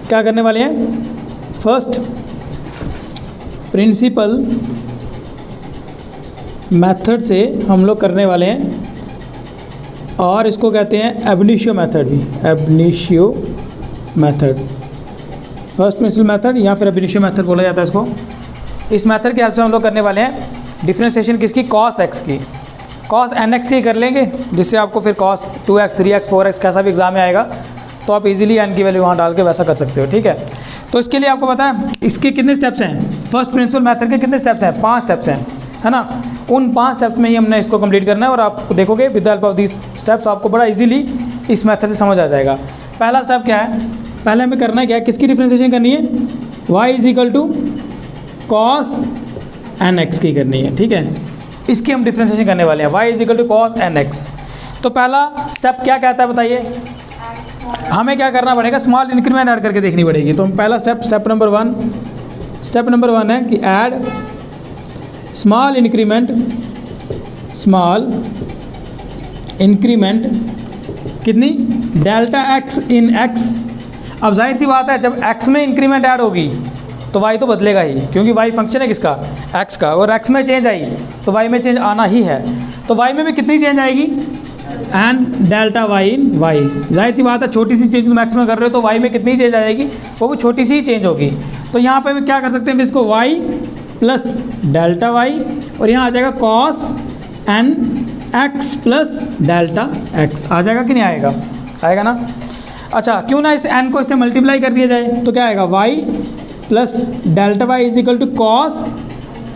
क्या करने वाले हैं, फर्स्ट प्रिंसिपल मेथड से हम लोग करने वाले हैं, और इसको कहते हैं एब इनिशियो मेथड भी, एब initio method, first principle method या फिर एब इनिशियो मेथड बोला जाता है इसको। इस मेथड के हेल्प से हम लोग करने वाले हैं डिफ्रेंशिएशन किसकी, कॉस एक्स की, कॉस एन एक्स की कर लेंगे, जिससे आपको फिर कॉस 2x 3x 4x कैसा भी एग्जाम में आएगा तो आप इजीली एन की वैल्यू वहाँ डाल के वैसा कर सकते हो, ठीक है। तो इसके लिए आपको पता है इसके कितने स्टेप्स हैं, फर्स्ट प्रिंसिपल मेथड के कितने स्टेप्स हैं, 5 स्टेप्स हैं, है ना। उन 5 स्टेप्स में ही हमने इसको कंप्लीट करना है, और आप देखोगे with the help of these steps आपको बड़ा इजीली इस मेथड से समझ आ जाएगा। पहला स्टेप क्या है, पहले हमें करना है क्या, किसकी डिफ्रेंशिएशन करनी है, y is equal to cos n x की करनी है, ठीक है। इसकी हम डिफ्रेंशिएशन करने वाले हैं, y is equal to cos n x. तो पहला स्टेप क्या कहता है बताइए, हमें क्या करना पड़ेगा, स्मॉल इंक्रीमेंट ऐड करके देखनी पड़ेगी। तो पहला स्टेप नंबर 1 है कि ऐड स्मॉल इंक्रीमेंट कितनी, डेल्टा एक्स इन एक्स। अब जाहिर सी बात है जब x में इंक्रीमेंट ऐड होगी तो y तो बदलेगा ही, क्योंकि y फंक्शन है किसका, x का, और x में चेंज आई तो y में चेंज आना ही है। तो y में भी कितनी चेंज आएगी, and delta y in y। जाहिर सी बात है छोटी सी चेंज तुम x में कर रहे हो तो y में कितनी चेंज आ जाएगी, वो भी छोटी सी ही चेंज होगी। तो यहाँ पे क्या कर सकते हैं इसको, y प्लस डेल्टा y, और यहाँ आ जाएगा cos n x plus delta x। आ जाएगा कि नहीं आएगा, आएगा ना। अच्छा, क्यों ना इस n को इससे मल्टीप्लाई कर दिया जाए, तो क्या आएगा, y plus delta y is equal to cos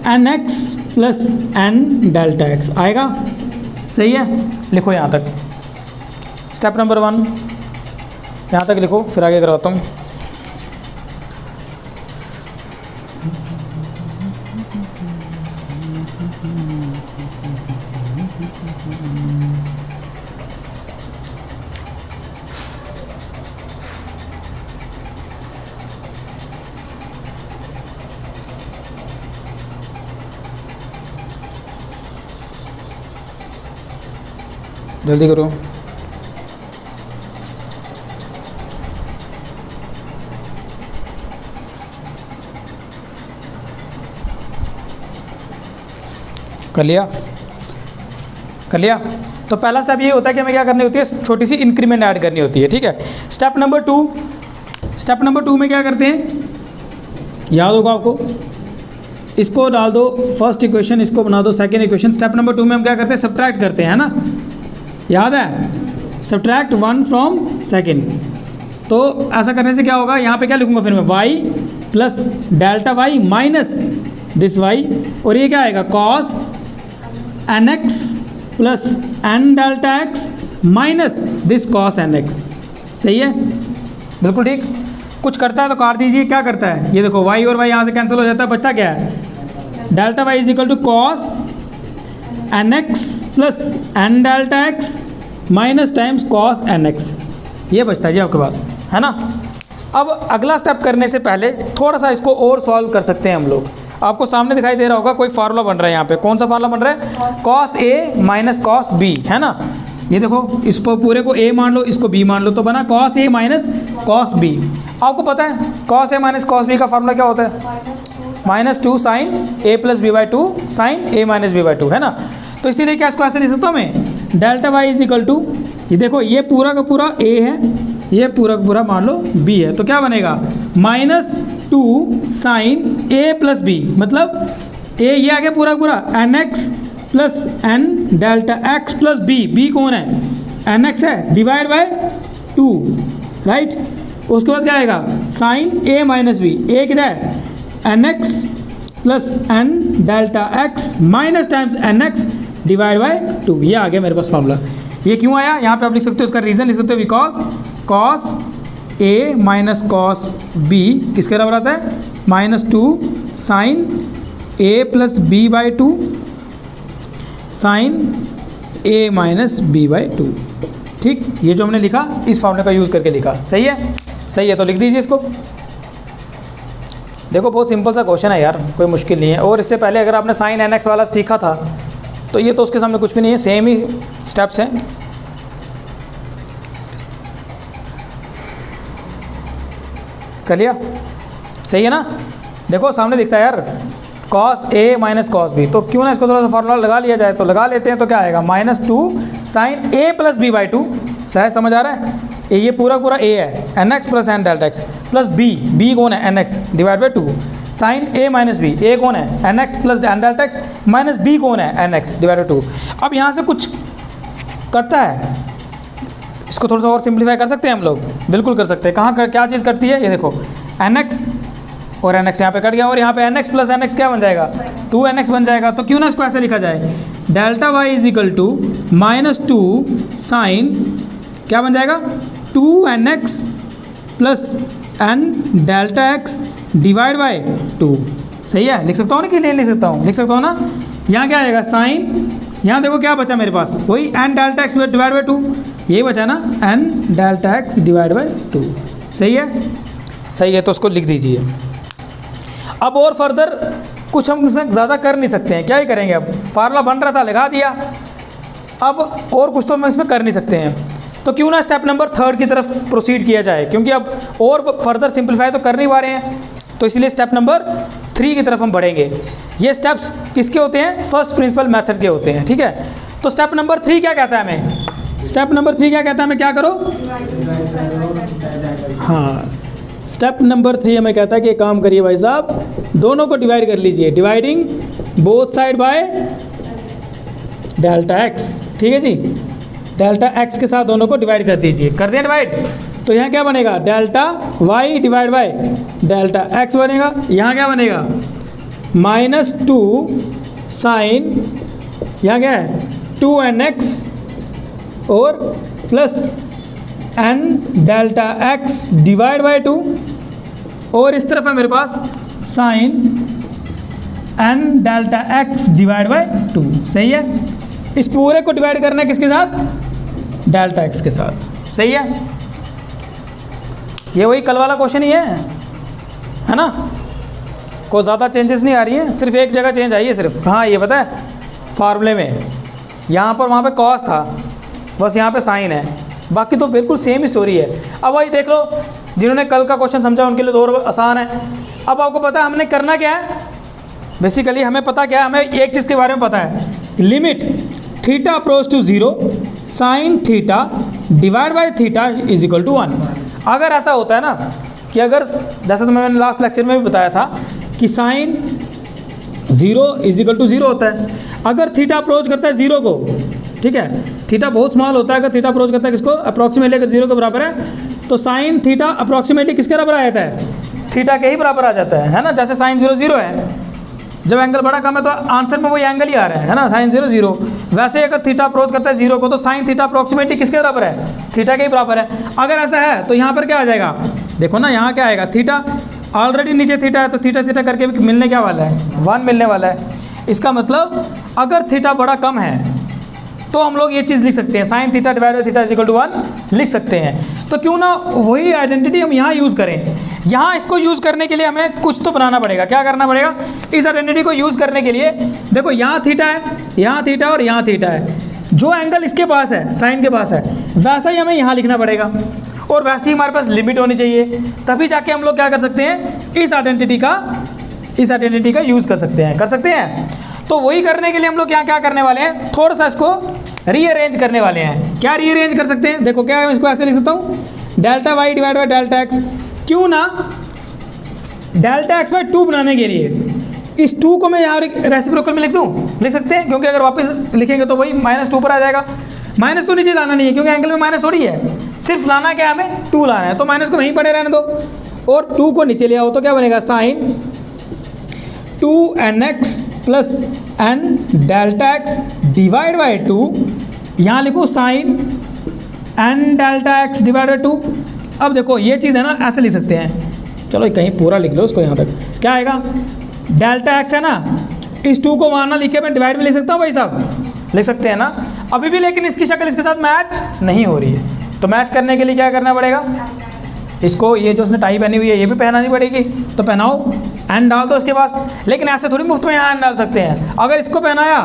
n x plus n delta x आएगा। सही है, लिखो यहाँ तक, स्टेप नंबर 1 यहाँ तक लिखो, फिर आगे करवाता हूँ। जल्दी करो। कर लिया। तो पहला स्टेप ये होता है कि हमें क्या करनी होती है, छोटी सी इंक्रीमेंट ऐड करनी होती है, ठीक है। स्टेप नंबर 2 में क्या करते हैं, याद होगा आपको, इसको डाल दो फर्स्ट इक्वेशन, इसको बना दो सेकेंड इक्वेशन। स्टेप नंबर 2 में हम क्या करते हैं, सब्ट्रैक्ट करते हैं, है ना, याद है, सब्ट्रैक्ट 1 फ्रॉम सेकेंड। तो ऐसा करने से क्या होगा, यहाँ पे क्या लिखूंगा फिर मैं, y plus delta y minus this y, और ये क्या आएगा, cos n x plus n delta x minus this cos n x. सही है, बिल्कुल ठीक। कुछ करता है तो काट दीजिए, क्या करता है, ये देखो y और y यहाँ से कैंसिल हो जाता है, बचता क्या है, delta y is equal to cos n x plus n delta x minus times cos n x, ये बचता है जी आपके पास, है ना। अब अगला स्टेप करने से पहले थोड़ा सा इसको और सॉल्व कर सकते हैं हम लोग। आपको सामने दिखाई दे रहा होगा कोई फार्मूला बन रहा है यहाँ पे, कौन सा फार्मूला बन रहा है, cos a minus cos B, है ना। ये देखो, इस पर पूरे को a मान लो, इसको b मान लो, तो बना cos a minus cos b. आपको पता है cos a minus cos b का फार्मूला क्या होता है, -2 sine a plus b by 2 sine a minus b by 2, है ना। तो इसीलिए क्या इसको ऐसे लिख सकता हूँ मैं, delta y is equal to, ये देखो ये पूरा का पूरा a है, ये पूरा का पूरा मान लो b है, तो क्या बनेगा, -2 साइन a प्लस बी, मतलब a ये आ गया पूरा का पूरा, n x plus n delta x plus b, b कौन है, एन एक्स है, डिवाइड बाय 2, राइट। उसके बाद क्या आएगा, sine a minus b, a कितना है, n x plus n delta x minus times n x divide by 2, ये आ गया मेरे पास फार्मूला। ये क्यों आया, यहाँ पे आप लिख सकते हो, उसका रीज़न लिख सकते हो, because cos a minus cos b किसके बराबर आता है, -2 sine a plus b by 2 sine a minus b by 2, ठीक। ये जो हमने लिखा इस फार्मूले का यूज़ करके लिखा, सही है, सही है। तो लिख दीजिए इसको। देखो बहुत सिंपल सा क्वेश्चन है यार, कोई मुश्किल नहीं है। और इससे पहले अगर आपने साइन एन एक्स वाला सीखा था तो ये तो उसके सामने कुछ भी नहीं है, सेम ही स्टेप्स हैं। कर लिया, सही है ना। देखो सामने दिखता है यार, cos A minus cos b, तो क्यों ना इसको थोड़ा सा फार्मूला लगा लिया जाए, तो लगा लेते हैं। तो क्या आएगा -2 sine A plus b by 2, शायद समझ आ रहा है। ये पूरा पूरा A है, nx plus n delta x plus b कौन है nx divide by 2 sine A minus b, A कौन है nx plus n delta x minus b कौन है nx डिवाइड बाई 2। अब यहाँ से कुछ कटता है, इसको थोड़ा सा और सिंप्लीफाई कर सकते हैं हम लोग, बिल्कुल कर सकते हैं। कहाँ क्या चीज़ कटती है, ये देखो nx और nx यहाँ पे कट गया, और यहाँ पे nx प्लस nx क्या बन जाएगा 2nx बन जाएगा। तो क्यों ना इसको ऐसे लिखा जाए, delta y is equal to -2 sine क्या बन जाएगा 2nx plus n delta x divide by 2। सही है, लिख सकता हूँ ना कि नहीं लिख सकता हूँ, लिख सकता हूँ ना। यहाँ क्या आएगा साइन, यहाँ देखो क्या बचा मेरे पास, वही n delta x divide by 2, ये बचा ना n delta x divide by 2। सही है, सही है, तो उसको लिख दीजिए। अब और फर्दर कुछ हम इसमें ज़्यादा कर नहीं सकते हैं, क्या ही करेंगे। अब फार्मूला बन रहा था, लगा दिया, अब और कुछ तो हम इसमें कर नहीं सकते हैं। तो क्यों ना स्टेप नंबर 3 की तरफ प्रोसीड किया जाए, क्योंकि अब और फर्दर सिंप्लीफाई तो कर नहीं पा रहे हैं, तो इसलिए स्टेप नंबर 3 की तरफ हम बढ़ेंगे। ये स्टेप्स किसके होते हैं, फर्स्ट प्रिंसिपल मेथड के होते हैं, ठीक है। तो स्टेप नंबर 3 क्या कहता है हमें, स्टेप नंबर 3 क्या कहता है हमें, क्या करो, हाँ स्टेप नंबर 3 हमें कहता है कि एक काम करिए भाई साहब, दोनों को डिवाइड कर लीजिए, dividing both side by delta x, ठीक है जी। डेल्टा एक्स के साथ दोनों को डिवाइड कर दीजिए, कर दिया डिवाइड। तो यहाँ क्या बनेगा, delta y divide by delta x बनेगा। यहाँ क्या बनेगा -2 साइन, यहाँ क्या है 2nx और प्लस n delta x divide by 2, और इस तरफ है मेरे पास sine n delta x divide by 2। सही है, इस पूरे को डिवाइड करना है किसके साथ, डेल्टा x के साथ। सही है, ये वही कल वाला क्वेश्चन ही है ना, कोई ज़्यादा चेंजेस नहीं आ रही है, सिर्फ एक जगह चेंज आई है सिर्फ। हाँ ये पता है, फार्मूले में यहाँ पर वहाँ पे कॉस था, बस यहाँ पे साइन है, बाकी तो बिल्कुल सेम ही स्टोरी है। अब वही देख लो, जिन्होंने कल का क्वेश्चन समझा उनके लिए तो और आसान है। अब आपको पता है हमने करना क्या है, बेसिकली हमें पता क्या है, हमें एक चीज़ के बारे में पता है, limit theta approach to 0 sine theta divide by theta is equal to 1। अगर ऐसा होता है ना कि अगर, जैसे तो मैंने लास्ट लेक्चर में भी बताया था कि साइन 0 इज इक्वल टू 0 होता है, अगर थीटा अप्रोच करता है 0 को, ठीक है, थीटा बहुत स्मॉल होता है, अगर थीटा अप्रोच करता है किसको, अप्रॉक्सीमेटली अगर 0 के बराबर है, तो साइन थीटा अप्रॉक्सीमेटली किसके बराबर आ जाता है, थीटा के ही बराबर आ जाता है ना। जैसे साइन 0 0 है, जब एंगल बड़ा कम है तो आंसर में वही एंगल ही आ रहा है ना, साइन 0 0। वैसे ही अगर थीटा अप्रोच करता है 0 को, तो साइन थीटा अप्रॉक्सीमेटली किसके बराबर है, थीटा के ही बराबर है। अगर ऐसा है तो यहाँ पर क्या आ जाएगा, देखो ना यहाँ क्या आएगा, थीटा ऑलरेडी नीचे थीटा है, तो थीटा थीटा करके मिलने क्या वाला है, 1 मिलने वाला है। इसका मतलब अगर थीटा बड़ा कम है तो हम लोग ये चीज़ लिख सकते हैं, sine theta divide by theta is equal to 1 लिख सकते हैं। तो क्यों ना वही आइडेंटिटी हम यहाँ यूज़ करें। यहाँ इसको यूज़ करने के लिए हमें कुछ तो बनाना पड़ेगा, क्या करना पड़ेगा, इस आइडेंटिटी को यूज़ करने के लिए देखो यहाँ थीटा है, यहाँ थीटा और यहाँ थीटा है, जो एंगल इसके पास है, साइन के पास है, वैसा ही हमें यहाँ लिखना पड़ेगा, और वैसे ही हमारे पास लिमिट होनी चाहिए, तभी जाके हम लोग क्या कर सकते हैं, इस आइडेंटिटी का यूज़ कर सकते हैं। तो वही करने के लिए हम लोग यहाँ क्या करने वाले हैं, थोड़ा सा इसको रीअरेंज करने वाले हैं। क्या रीअरेंज कर सकते हैं, देखो क्या है, इसको ऐसे लिख सकता हूँ, delta y divide by delta x. क्यों ना डेल्टा एक्स बाई 2 बनाने के लिए इस 2 को मैं यहाँ रेसिप्रोकल में लिख दूँ, लिख सकते हैं, क्योंकि अगर वापस लिखेंगे तो वही -2 पर आ जाएगा। माइनस तो नीचे लाना नहीं है, क्योंकि एंगल में माइनस थोड़ी है, सिर्फ लाना क्या है, हमें 2 लाना है, तो माइनस को वहीं पड़े रहने दो, और 2 को नीचे ले आओ, तो क्या बनेगा, sine 2nx plus n delta x divide by 2, यहाँ लिखूँ sine n delta x divide by 2। अब देखो ये चीज़ है ना, ऐसे लिख सकते हैं, चलो कहीं पूरा लिख लो उसको, यहाँ तक क्या आएगा, डेल्टा x है ना, इस 2 को वहाँ ना लिख के मैं डिवाइड में लिख सकता हूँ भाई साहब, लिख सकते हैं ना अभी भी, लेकिन इसकी शक्ल इसके साथ मैच नहीं हो रही है। तो मैच करने के लिए क्या करना पड़ेगा, इसको ये जो उसने टाई पहनी हुई है ये भी पहनानी पड़ेगी, तो पहनाओ, एन डाल दो इसके पास। लेकिन ऐसे थोड़ी मुफ्त में यहाँ एन डाल सकते हैं, अगर इसको पहनाया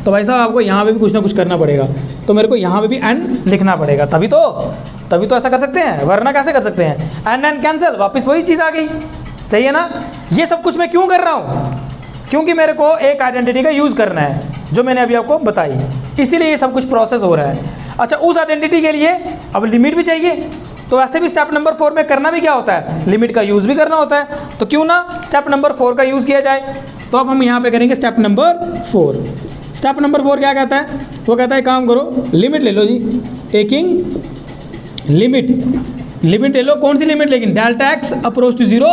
तो भाई साहब आपको यहाँ पे भी कुछ ना कुछ करना पड़ेगा, तो मेरे को यहाँ पे भी एन लिखना पड़ेगा, तभी तो ऐसा कर सकते हैं, वरना कैसे कर सकते हैं। एन कैंसिल, वापस वही चीज़ आ गई, सही है ना। ये सब कुछ मैं क्यों कर रहा हूँ, क्योंकि मेरे को एक आइडेंटिटी का यूज़ करना है जो मैंने अभी आपको बताई, इसीलिए ये सब कुछ प्रोसेस हो रहा है। अच्छा, उस आइडेंटिटी के लिए अब लिमिट भी चाहिए, तो ऐसे भी स्टेप नंबर 4 में करना भी क्या होता है, लिमिट का यूज़ भी करना होता है। तो क्यों ना स्टेप नंबर 4 का यूज़ किया जाए। तो अब हम यहाँ पे करेंगे स्टेप नंबर 4। स्टेप नंबर 4 क्या कहता है, वो कहता है काम करो, लिमिट ले लो जी, टेकिंग लिमिट ले लो। कौन सी लिमिट, लेकिन delta x approach to 0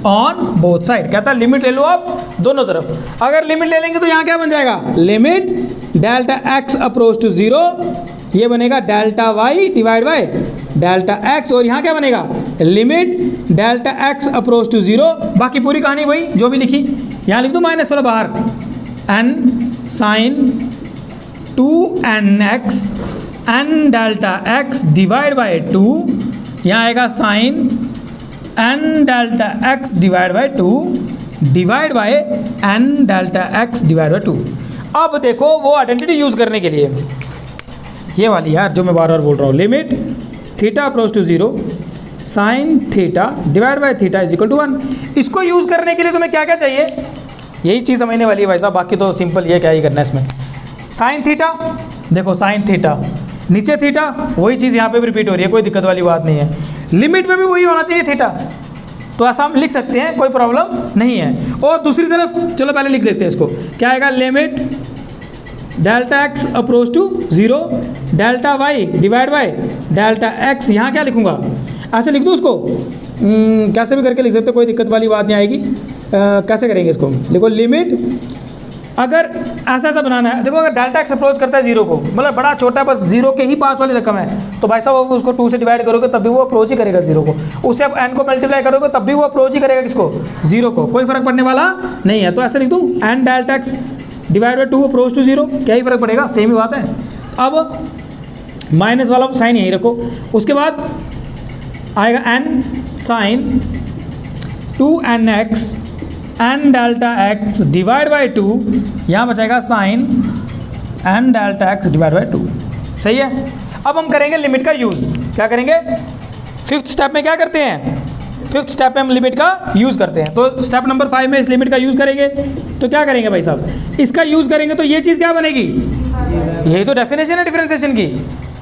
on both side. कहता है लिमिट ले लो आप दोनों तरफ। अगर लिमिट ले लेंगे तो यहाँ क्या बन जाएगा, limit delta x approach to 0, ये बनेगा delta y divide by delta x, और यहाँ क्या बनेगा, limit delta x approach to 0। बाकी पूरी कहानी वही जो भी लिखी, यहाँ लिख दूँ माइनस थोड़ा बाहर, n sine 2nx n delta x divide by 2, यहाँ आएगा sine n delta x divide by 2 divide by n delta x divide by 2। अब देखो वो आइडेंटिटी यूज़ करने के लिए ये वाली यार जो मैं बार बार बोल रहा हूँ, limit theta approach to 0 sine theta divide by theta is equal to 1। इसको यूज़ करने के लिए तुम्हें क्या क्या चाहिए, यही चीज़ समझने वाली है भाई साहब, बाकी तो सिंपल ये क्या ही करना है इसमें। साइन थीटा, देखो साइन थीटा नीचे थीटा, वही चीज़ यहाँ पे भी रिपीट हो रही है, कोई दिक्कत वाली बात नहीं है। लिमिट में भी वही होना चाहिए थीटा, तो ऐसा हम लिख सकते हैं, कोई प्रॉब्लम नहीं है। और दूसरी तरफ चलो पहले लिख देते हैं इसको, क्या आएगा, limit delta x approach to 0 delta y divide by delta x. यहाँ क्या लिखूँगा, ऐसे लिख दूँ उसको, कैसे भी करके लिख सकते, कोई दिक्कत वाली बात नहीं आएगी। कैसे करेंगे इसको, देखो लिमिट, अगर ऐसा बनाना है, देखो अगर डेल्टा एक्स अप्रोच करता है 0 को, मतलब बड़ा छोटा बस 0 के ही पास वाली रकम है, तो भाई साहब उसको 2 से डिवाइड करोगे तब भी वो अप्रोच ही करेगा 0 को, उससे अब n को मल्टीप्लाई करोगे तब भी वो अप्रोच ही करेगा किसको, 0 को, कोई फर्क पड़ने वाला नहीं है। तो ऐसे लिख दूँ n delta x divide by 2 approach to 0, क्या ही फर्क पड़ेगा, सेम ही बात है। अब माइनस वाला साइन यहीं रखो, उसके बाद आएगा n sine 2nx n delta x divide by 2, यहाँ बचाएगा sine n delta x divide by 2, सही है। अब हम करेंगे लिमिट का यूज़, क्या करेंगे, 5th स्टेप में क्या करते हैं, 5th स्टेप में हम लिमिट का यूज़ करते हैं। तो स्टेप नंबर 5 में इस लिमिट का यूज़ करेंगे, तो क्या करेंगे भाई साहब, इसका यूज़ करेंगे तो ये चीज़ क्या बनेगी, यही तो डेफिनेशन है डिफरेंशिएशन की,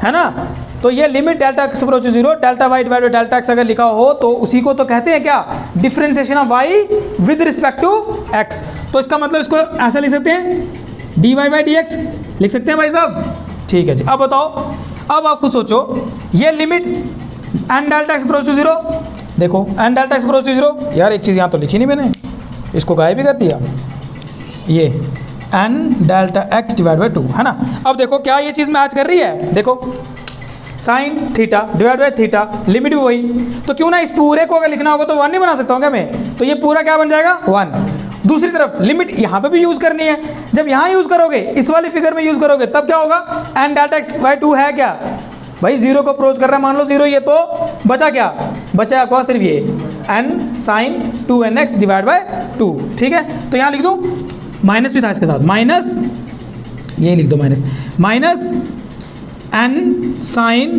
है ना। तो ये limit delta x approach to 0 delta y divide by delta x अगर लिखा हो तो उसी को तो कहते हैं क्या, differentiation of y with respect to x. तो इसका मतलब इसको ऐसा लिख सकते हैं, d y by d x लिख सकते हैं भाई साहब, ठीक है जी। अब बताओ, अब आप खुद सोचो, ये limit n delta x approach to 0, देखो n delta x approach to 0, यार एक चीज़ यहाँ तो लिखी नहीं मैंने, इसको गायब भी कर दिया, ये n delta x divide by 2, है ना। अब देखो क्या ये चीज़ मैच कर रही है, देखो sign theta divide by theta, limit भी वही, तो क्यों ना इस पूरे को अगर लिखना होगा तो 1 नहीं बना सकता हूँ क्या मैं, तो ये पूरा क्या बन जाएगा 1। दूसरी तरफ लिमिट यहाँ पे भी यूज़ करनी है, जब यहाँ यूज़ करोगे इस वाली फिगर में यूज़ करोगे तब क्या होगा, एन डेल्टा एक्स बाई 2 है क्या भाई, 0 को अप्रोच कर रहा है, मान लो 0, ये तो बचा क्या, बचा आपका सिर्फ ये N sine 2nx divide by 2, ठीक है। तो यहाँ लिख दूँ, माइनस भी था इसके साथ, माइनस, ये लिख दो minus n sine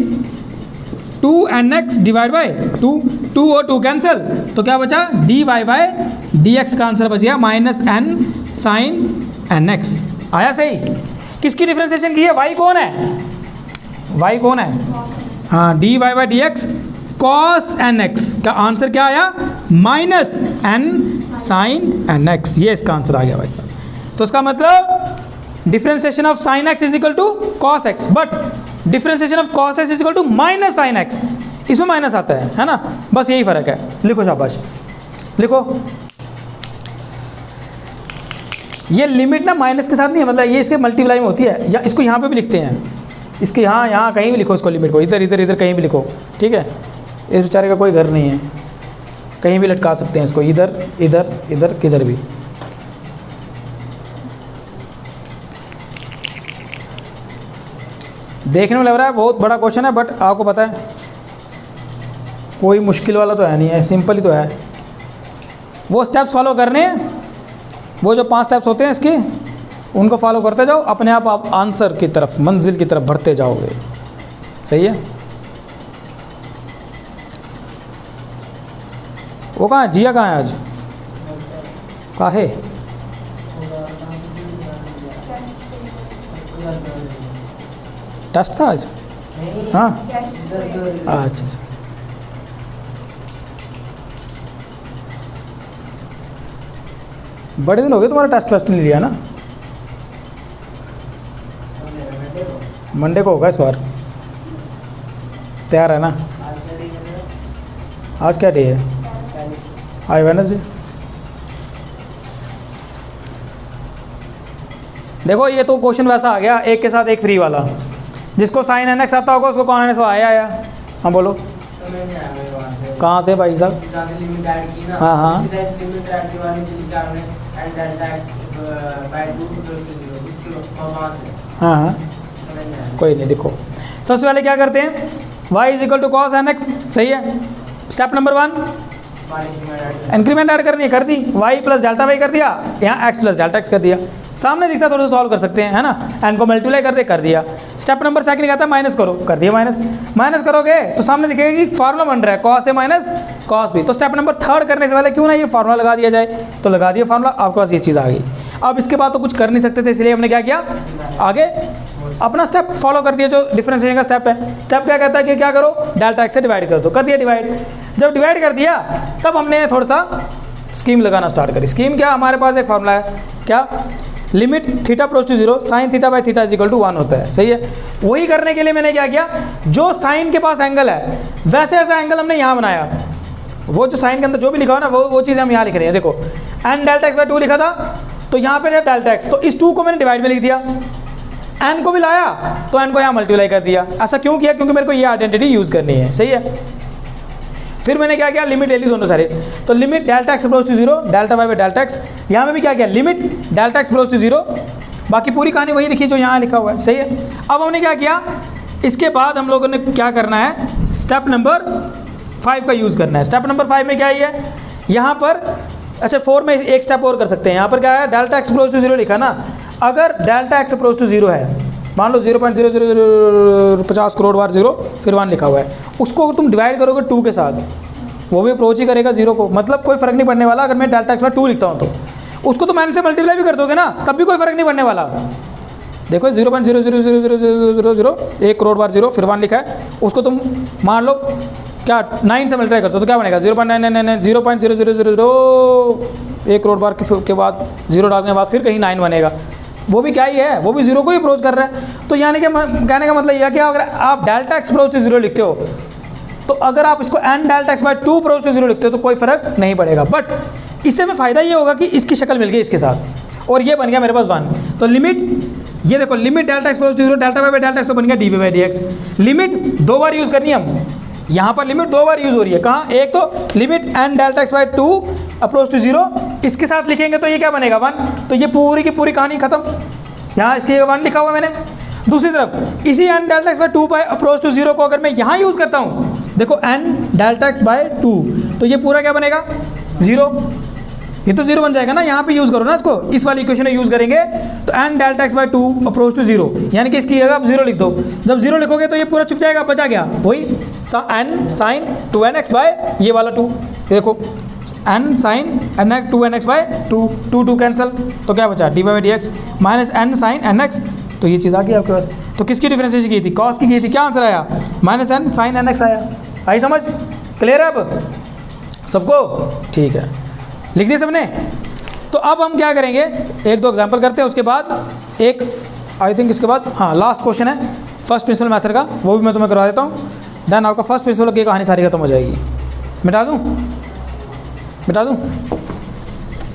2nx divide by 2 और 2 कैंसिल, तो क्या बचा, d y by d x का आंसर बच गया माइनस एन साइन nx। आया सही, किसकी डिफरेंशिएशन की है, वाई कौन है, वाई कौन है, हाँ d y by d x cos nx का आंसर क्या आया, माइनस एन साइन nx, ये इसका आंसर आ गया भाई साहब। तो इसका मतलब differentiation of sine x is equal to cos x, but differentiation of cos x is equal to minus sine x, इसमें माइनस आता है ना, बस यही फर्क है। लिखो शाबाश, लिखो, ये लिमिट ना माइनस के साथ नहीं है, मतलब ये इसके मल्टीप्लाई में होती है, या इसको यहाँ पे भी लिखते हैं, इसके यहाँ कहीं भी लिखो इसको, लिमिट को इधर इधर इधर कहीं भी लिखो, ठीक है। इस बेचारे का कोई घर नहीं है, कहीं भी लटका सकते हैं इसको, इधर इधर इधर किधर भी। देखने में लग रहा है बहुत बड़ा क्वेश्चन है, बट आपको पता है कोई मुश्किल वाला तो है नहीं है, सिंपल ही तो है। वो स्टेप्स फॉलो करने हैं, वो जो 5 स्टेप्स होते हैं इसके, उनको फॉलो करते जाओ, अपने आप आंसर की तरफ, मंजिल की तरफ बढ़ते जाओगे। सही है। वो कहाँ है, जिया कहाँ है आज, कहाँ है? टेस्ट था आज? हाँ अच्छा अच्छा। बड़े दिन हो गए तुम्हारा टेस्ट वेस्ट नहीं लिया ना? मंडे को होगा इस बार। तैयार है ना? आज क्या डे है? आज वेडनेसडे। देखो ये तो क्वेश्चन वैसा आ गया, एक के साथ एक फ्री वाला। जिसको साइन एन एक्स आता होगा उसको कौन एन एक्स आया। हाँ बोलो। कहाँ से भाई साहब? हाँ हाँ हाँ हाँ कोई नहीं। देखो सबसे पहले क्या करते हैं, y is equal to cos n x. सही है। स्टेप नंबर 1 इंक्रीमेंट ऐड करनी है, कर दी। y प्लस डेल्टा वाई कर दिया, यहाँ x प्लस डेल्टा x कर दिया। सामने दिखता थोड़ा सा सॉल्व कर सकते हैं, है ना। n को मल्टीप्लाई कर दिया। स्टेप नंबर 2 कहता है माइनस करो, कर दिया माइनस। माइनस करोगे तो सामने दिखेगा कि फार्मूला बन रहा है cos a minus cos b. तो स्टेप नंबर 3 करने से पहले क्यों ना ये फार्मूला लगा दिया जाए, तो लगा दिया फार्मूला, आपके पास ये चीज़ आ गई। अब इसके बाद तो कुछ कर नहीं सकते थे, इसलिए हमने क्या किया, आगे अपना स्टेप फॉलो कर दिया जो डिफरेंशिएशन का स्टेप है। स्टेप क्या कहता है कि क्या करो, डेल्टा एक्स से डिवाइड कर दो, कर दिया डिवाइड। जब डिवाइड कर दिया तब हमने थोड़ा सा स्कीम लगाना स्टार्ट करी। स्कीम क्या, हमारे पास एक फार्मूला है, क्या, limit theta approach to 0 sine theta by theta is equal to 1 होता है। सही है। वही करने के लिए मैंने क्या किया, जो साइन के पास एंगल है वैसे ऐसा एंगल हमने यहाँ बनाया। वो जो साइन के अंदर जो भी लिखा हो ना वो चीज़ हम यहाँ लिख रहे हैं। देखो एन डेल्टा एक्स बाई 2 लिखा था, तो यहाँ पे डेल्टा एक्स, तो इस 2 को मैंने डिवाइड में लिख दिया। एन को भी लाया तो एन को यहाँ मल्टीप्लाई कर दिया। ऐसा क्यों किया, क्योंकि मेरे को ये आइडेंटिटी यूज़ करनी है। सही है। फिर मैंने क्या किया, लिमिट ले ली दोनों सारे। तो limit delta x approach to 0 delta y by delta x. यहाँ में भी क्या किया, limit delta x approach to 0। बाकी पूरी कहानी वही लिखी जो यहाँ लिखा हुआ है। सही है। अब हमने क्या किया, इसके बाद हम लोगों ने क्या करना है, स्टेप नंबर 5 का यूज़ करना है। स्टेप नंबर 5 में क्या है, यहाँ पर अच्छा 4 में एक स्टेप और कर सकते हैं। यहाँ पर क्या है, डेल्टा एक्स अप्रोच टू 0 लिखा ना, अगर डेल्टा एक्स अप्रोच टू 0 है, मान लो 0.0050 करोड़ बार 0 फिर 1 लिखा हुआ है, उसको तुम डिवाइड करोगे 2 के साथ, वो भी अप्रोच ही करेगा 0 को, मतलब कोई फ़र्क नहीं पड़ने वाला। अगर मैं डेल्टा एक्स बाय 2 लिखता हूँ तो उसको तो मैंने से मल्टीप्लाई भी कर दोगे ना, तब भी कोई फ़र्क नहीं पड़ने वाला। देखो 0.00000 1 करोड़ बार 0 फिर 1 लिखा है, उसको तुम मान लो क्या 9 से मल्टीप्लाई करते हो तो क्या बनेगा 0.999 1 करोड़ बार के बाद 0 डालने के बाद फिर कहीं 9 बनेगा, वो भी क्या ही है, वो भी 0 को ही अप्रोच कर रहा है। तो यानी कि कहने का मतलब यह है कि अगर आप डेल्टा एक्स अप्रोच टू 0 लिखते हो, तो अगर आप इसको n delta x by 2 approach to 0 लिखते हो तो कोई फ़र्क नहीं पड़ेगा। बट इससे में फ़ायदा ये होगा कि इसकी शक्ल मिल गई इसके साथ, और ये बन गया मेरे पास 1। तो लिमिट, ये देखो limit delta x approach to 0 delta y by delta x तो बन गया d y by d x. Limit 2 बार यूज़ करनी है हम, यहाँ पर लिमिट 2 बार यूज़ हो रही है। कहाँ, एक तो limit n delta x by 2 approach to 0, इसके साथ लिखेंगे तो ये क्या बनेगा 1, तो ये पूरी की पूरी कहानी खत्म। यहाँ इसके 1 लिखा हुआ मैंने। दूसरी तरफ इसी n delta x by 2 by approach to 0 को अगर मैं यहाँ यूज़ करता हूँ, देखो एन डेल्टा एक्स बाय 2, तो ये पूरा क्या बनेगा 0, ये तो 0 बन जाएगा ना। यहाँ पे यूज़ करो ना इसको, इस वाली इक्वेशन में यूज़ करेंगे तो n delta x by 2 approach to 0, यानी कि इसकी जगह आप 0 लिख दो। जब 0 लिखोगे तो ये पूरा छुप जाएगा, बचा गया वही N sign 2n x bye ये वाला 2। देखो n sine n x 2n x by 2 cancel, तो क्या बचा d by d x minus n sine n x. तो ये चीज़ आ गई आपके पास। तो किसकी डिफरेंशिएशन की थी, कॉस की थी। क्या आंसर आया, minus n sine n x आया। आई समझ, क्लियर है अब सबको? ठीक है, लिख दिया सबने। तो अब हम क्या करेंगे, 1-2 एग्जाम्पल करते हैं, उसके बाद एक आई थिंक इसके बाद हाँ लास्ट क्वेश्चन है फर्स्ट प्रिंसिपल मेथड का, वो भी मैं तुम्हें करवा देता हूँ। देन आपका फर्स्ट प्रिंसिपल की कहानी सारी खत्म हो जाएगी। मिटा दूँ, मिटा दूँ,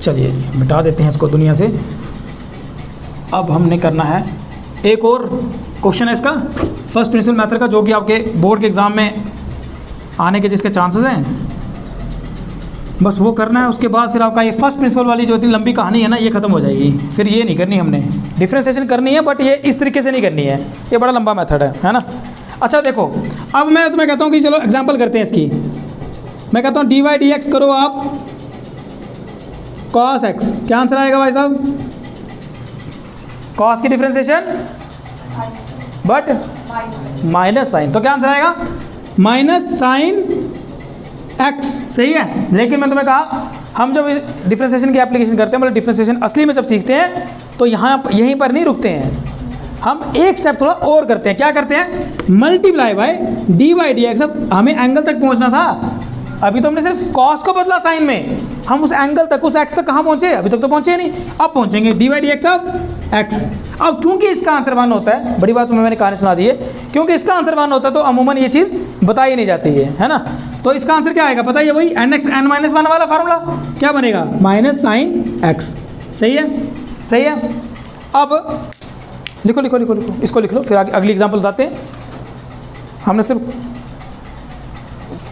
चलिए जी मिटा देते हैं इसको दुनिया से। अब हमने करना है एक और क्वेश्चन है इसका फर्स्ट प्रिंसिपल मेथड का, जो कि आपके बोर्ड के एग्ज़ाम में आने के जिसके चांसेस हैं, बस वो करना है। उसके बाद फिर आपका ये फर्स्ट प्रिंसिपल वाली जो इतनी लंबी कहानी है ना, ये खत्म हो जाएगी। फिर ये नहीं करनी हमने, डिफरेंशिएशन करनी है बट ये इस तरीके से नहीं करनी है, ये बड़ा लंबा मेथड है ना। अच्छा देखो, अब मैं तुम्हें कहता हूँ कि चलो एग्जांपल करते हैं इसकी। मैं कहता हूँ डी वाई डी एक्स करो आप कॉस एक्स, क्या आंसर आएगा भाई साहब? कॉस की डिफरेंशिएशन बट माइनस साइन, तो क्या आंसर आएगा माइनस साइन एक्स, सही है। लेकिन मैं तुम्हें कहा हम जब डिफरेंशिएशन की एप्लीकेशन करते हैं, मतलब डिफरेंशिएशन असली में जब सीखते हैं तो यहाँ यहीं पर नहीं रुकते हैं, हम एक स्टेप थोड़ा और करते हैं। क्या करते हैं, multiply by D by d x. अब हमें एंगल तक पहुँचना था, अभी तो हमने सिर्फ कॉस को बदला साइन में, हम उस एंगल तक, उस एक्स तक कहाँ पहुँचे, अभी तक तो पहुँचे नहीं, अब पहुँचेंगे D by d x of x. अब क्योंकि इसका आंसर 1 होता है, बड़ी बात मैंने कहानी सुना दी है, क्योंकि इसका आंसर 1 होता है तो अमूमन ये चीज़ बताई नहीं जाती है ना। तो इसका आंसर क्या आएगा पता है, वही एन एक्स एन माइनस 1 वाला फार्मूला क्या बनेगा, माइनस साइन एक्स, सही है, सही है। अब लिखो लिखो लिखो लिखो, इसको लिख लो, फिर अगली एग्जाम्पल बताते हैं। हमने सिर्फ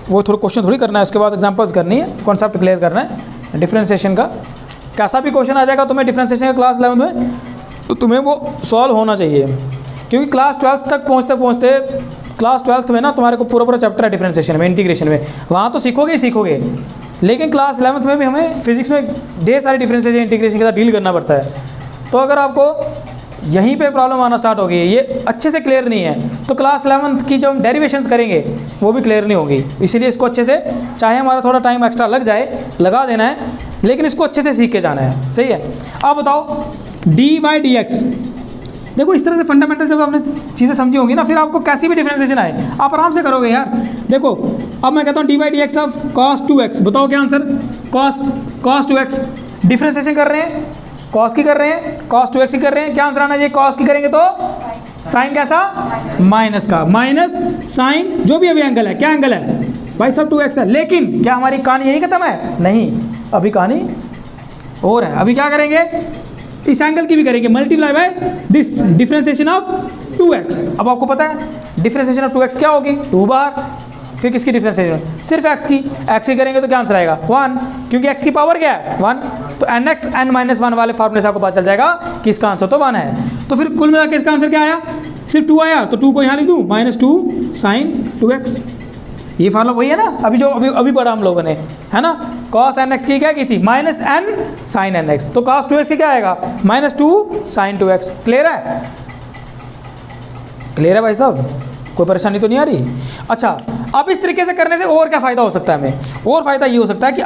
वो थोड़ा क्वेश्चन थोड़ी करना है, उसके बाद एग्जांपल्स करनी है, कॉन्सेप्ट क्लियर करना है डिफरेंशिएशन का। कैसा भी क्वेश्चन आ जाएगा तुम्हें डिफरेंशिएशन का क्लास 11 में, तो तुम्हें वो सॉल्व होना चाहिए, क्योंकि क्लास 12 तक पहुँचते पहुँचते, क्लास 12 में ना तुम्हारे को पूरा पूरा चैप्टर है डिफरेंशिएशन में, इंटीग्रेशन में, वहाँ तो सीखोगे ही सीखोगे, लेकिन क्लास 11 में भी हमें फिजिक्स में ढेर सारी डिफरेंशिएशन इंटीग्रेशन के साथ डील करना पड़ता है। तो अगर आपको यहीं पे प्रॉब्लम आना स्टार्ट हो गई, ये अच्छे से क्लियर नहीं है, तो क्लास 11 की जो हम डेरिवेशंस करेंगे वो भी क्लियर नहीं होगी। इसीलिए इसको अच्छे से, चाहे हमारा थोड़ा टाइम एक्स्ट्रा लग जाए, लगा देना है, लेकिन इसको अच्छे से सीख के जाना है, सही है। अब बताओ डी बाई डी एक्स, देखो इस तरह से फंडामेंटल जब आपने चीज़ें समझी होंगी ना, फिर आपको कैसी भी डिफरेंशिएशन आए आप आराम से करोगे यार। देखो अब मैं कहता हूँ D by d x of cos 2x, बताओ क्या आंसर, कॉस 2x डिफरेंशिएशन कर रहे हैं, कॉस की कर रहे हैं, कॉस 2x की कर रहे हैं, क्या आंसर आना चाहिए, कॉस की करेंगे तो साइन कैसा, माइनस का, माइनस साइन जो भी अभी एंगल है, क्या एंगल है भाई सब 2x है। लेकिन क्या हमारी कहानी यही खत्म है, नहीं, अभी कहानी और है। अभी क्या करेंगे, इस एंगल की भी करेंगे, multiply by this differentiation of 2x। अब आपको पता है डिफरेंशिएशन ऑफ 2x क्या होगी, 2 बार, फिर किसकी डिफरेंशिएशन, सिर्फ x की करेंगे तो क्या आंसर आएगा 1, क्योंकि x की पावर क्या है 1, तो एन एक्स एन माइनस 1 वाले फार्मूले से आपको पता चल जाएगा कि इसका आंसर तो 1 है। तो फिर कुल मिला के इसका आंसर क्या आया, सिर्फ 2 आया, तो 2 को यहाँ लिख दूँ, -2 साइन 2x। ये फार्मूला वही है ना अभी जो अभी पढ़ा हम लोगों ने, है ना। cos एन एक्स की क्या की थी, -n साइन एन एक्स, तो cos 2x की क्या आएगा, -2 साइन 2x। क्लियर है, क्लियर है भाई साहब, कोई परेशानी तो नहीं आ रही। अच्छा अब इस तरीके से करने से और क्या फ़ायदा हो सकता है हमें, और फ़ायदा ये हो सकता है कि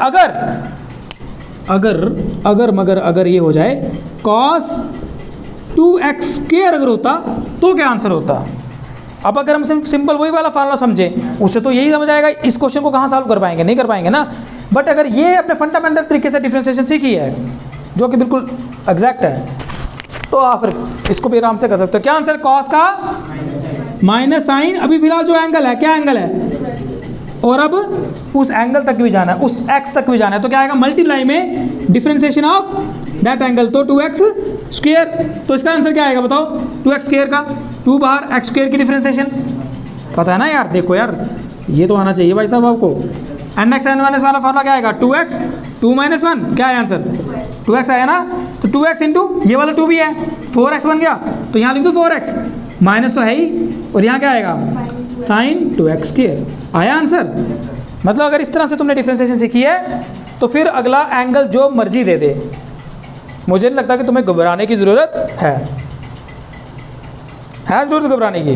अगर ये हो जाए cos 2x स्क्वायर अगर होता तो क्या आंसर होता। अब अगर हम सिंपल वही वाला फार्मूला समझें, उससे तो यही समझ आएगा, इस क्वेश्चन को कहाँ सॉल्व कर पाएंगे, नहीं कर पाएंगे ना। बट अगर ये अपने फंडामेंटल तरीके से डिफरेंशिएशन सीखी है जो कि बिल्कुल एग्जैक्ट है, तो आप फिर इसको भी आराम से कर सकते हो। क्या आंसर, कॉस का माइनस साइन, अभी फिलहाल जो एंगल है क्या एंगल है, और अब उस एंगल तक भी जाना है, उस एक्स तक भी जाना है, तो क्या आएगा मल्टीप्लाई में डिफरेंशिएशन ऑफ दैट एंगल, तो 2x स्क्वायर। तो इसका आंसर क्या आएगा बताओ, 2x स्क्वायर का 2 बार x स्क्वायर की डिफरेंशिएशन, पता है ना यार, देखो यार ये तो आना चाहिए भाई साहब आपको। एन एक्स एन माइनस वाला फार्मूला क्या आएगा, 2x 2 - 1 क्या है आंसर, 2x आया ना, तो 2x इंटू ये वाला 2 भी है, 4x बन गया, तो यहाँ लिख दो 4x, माइनस तो है ही, और यहाँ क्या आएगा साइन 2x स्क्वायर, आया आंसर। मतलब अगर इस तरह से तुमने डिफरेंशिएशन सीखी है तो फिर अगला एंगल जो मर्जी दे दे, मुझे नहीं लगता कि तुम्हें घबराने की ज़रूरत है ज़रूरत घबराने की।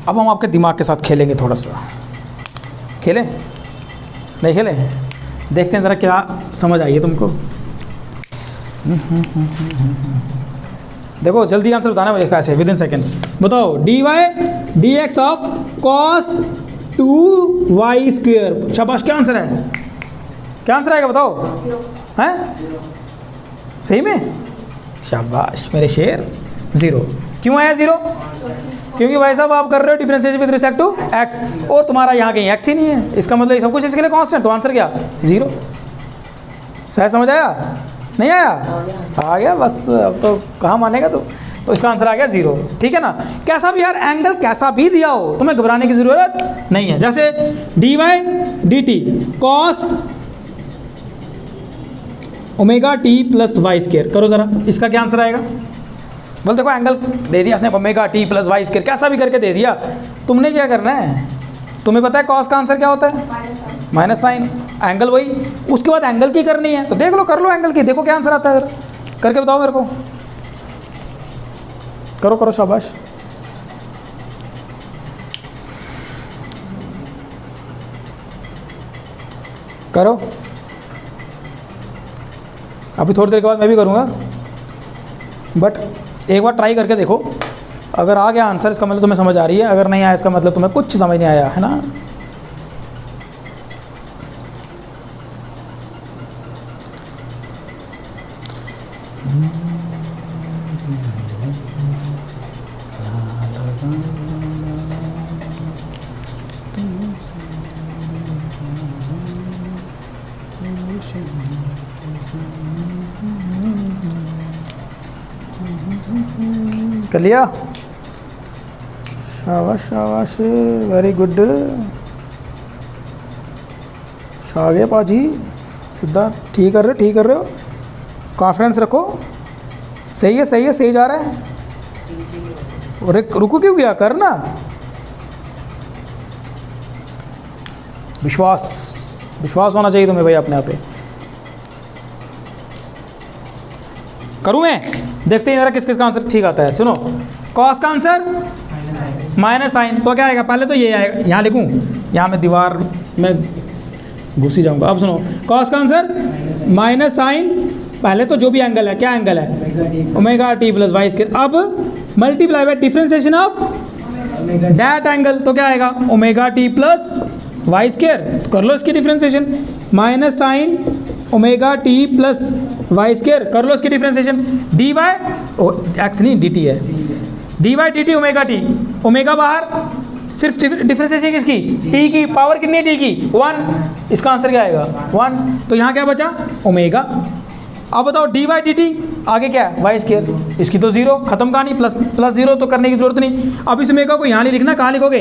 अब हम आपके दिमाग के साथ खेलेंगे, थोड़ा सा खेलें, नहीं खेलें, देखते हैं ज़रा क्या समझ आई है तुमको। देखो जल्दी आंसर बताना मुझे इसका, ऐसे विद इन सेकेंड्स बताओ, d y d x of cos 2y square, शाबाश, क्या आंसर है, क्या आंसर आएगा बताओ, हैं सही में, शाबाश मेरे शेर, 0। क्यों आया 0, क्योंकि भाई साहब आप कर रहे हो differentiation with respect to x, और तुम्हारा यहाँ कहीं x ही नहीं है, इसका मतलब सब कुछ इसके लिए कांस्टेंट, तो आंसर क्या 0। शायद समझ आया, नहीं आया, आ गया बस, अब तो कहाँ मानेगा तो इसका आंसर आ गया 0, ठीक है ना। कैसा भी यार एंगल कैसा भी दिया हो, तुम्हें घबराने की ज़रूरत नहीं है। जैसे d y d t cos omega t plus y square, करो ज़रा, इसका क्या आंसर आएगा। बोल देखो एंगल दे दिया उसने, omega t plus y square, कैसा भी करके दे दिया, तुमने क्या करना है, तुम्हें पता है कॉस का आंसर क्या होता है, माइनस साइन, एंगल वही, उसके बाद एंगल की करनी है, तो देख लो, कर लो एंगल की, देखो क्या आंसर आता है, करके बताओ मेरे को, करो करो, शाबाश। करो, अभी थोड़ी देर के बाद मैं भी करूँगा, बट एक बार ट्राई करके देखो। अगर आ गया आंसर इसका मतलब तुम्हें समझ आ रही है, अगर नहीं आया इसका मतलब तुम्हें कुछ समझ नहीं आया है ना। कर लिया, शाबाश शाबाश, वेरी गुड, आ गए पाजी, सीधा ठीक कर रहे हो, कॉन्फिडेंस रखो, सही है सही है, सही जा रहा है। अरे रुको क्यों गया, करना, विश्वास होना चाहिए तुम्हें भाई अपने आप पे। करूँ मैं, देखते हैं जरा किस किस का आंसर ठीक आता है। सुनो, कॉस का आंसर माइनस साइन, तो क्या आएगा, पहले तो ये आएगा, यहाँ लिखूँ, यहाँ मैं दीवार में घुस ही जाऊँगा। अब सुनो, कॉस का आंसर माइनस साइन, पहले तो जो भी एंगल है, क्या एंगल है, omega t plus y square, अब multiply by differentiation of that angle, तो क्या आएगा, omega t plus y square, तो कर लो इसकी differentiation, minus sine omega t plus y square, कर लो इसकी डिफरेंशिएशन, डी वाई एक्स नहीं डी टी है, d y d t omega t, omega बाहर, सिर्फ डिफरेंशिएशन किसकी, टी की, पावर कितनी है टी की, 1, इसका आंसर क्या आएगा 1, तो यहाँ क्या बचा ओमेगा। अब बताओ डी वाई डी टी, आगे क्या है वाई स्क्वायर, इसकी तो जीरो, खत्म कहानी, प्लस प्लस जीरो तो करने की जरूरत नहीं। अब इस ओमेगा को यहाँ नहीं लिखना, कहाँ लिखोगे,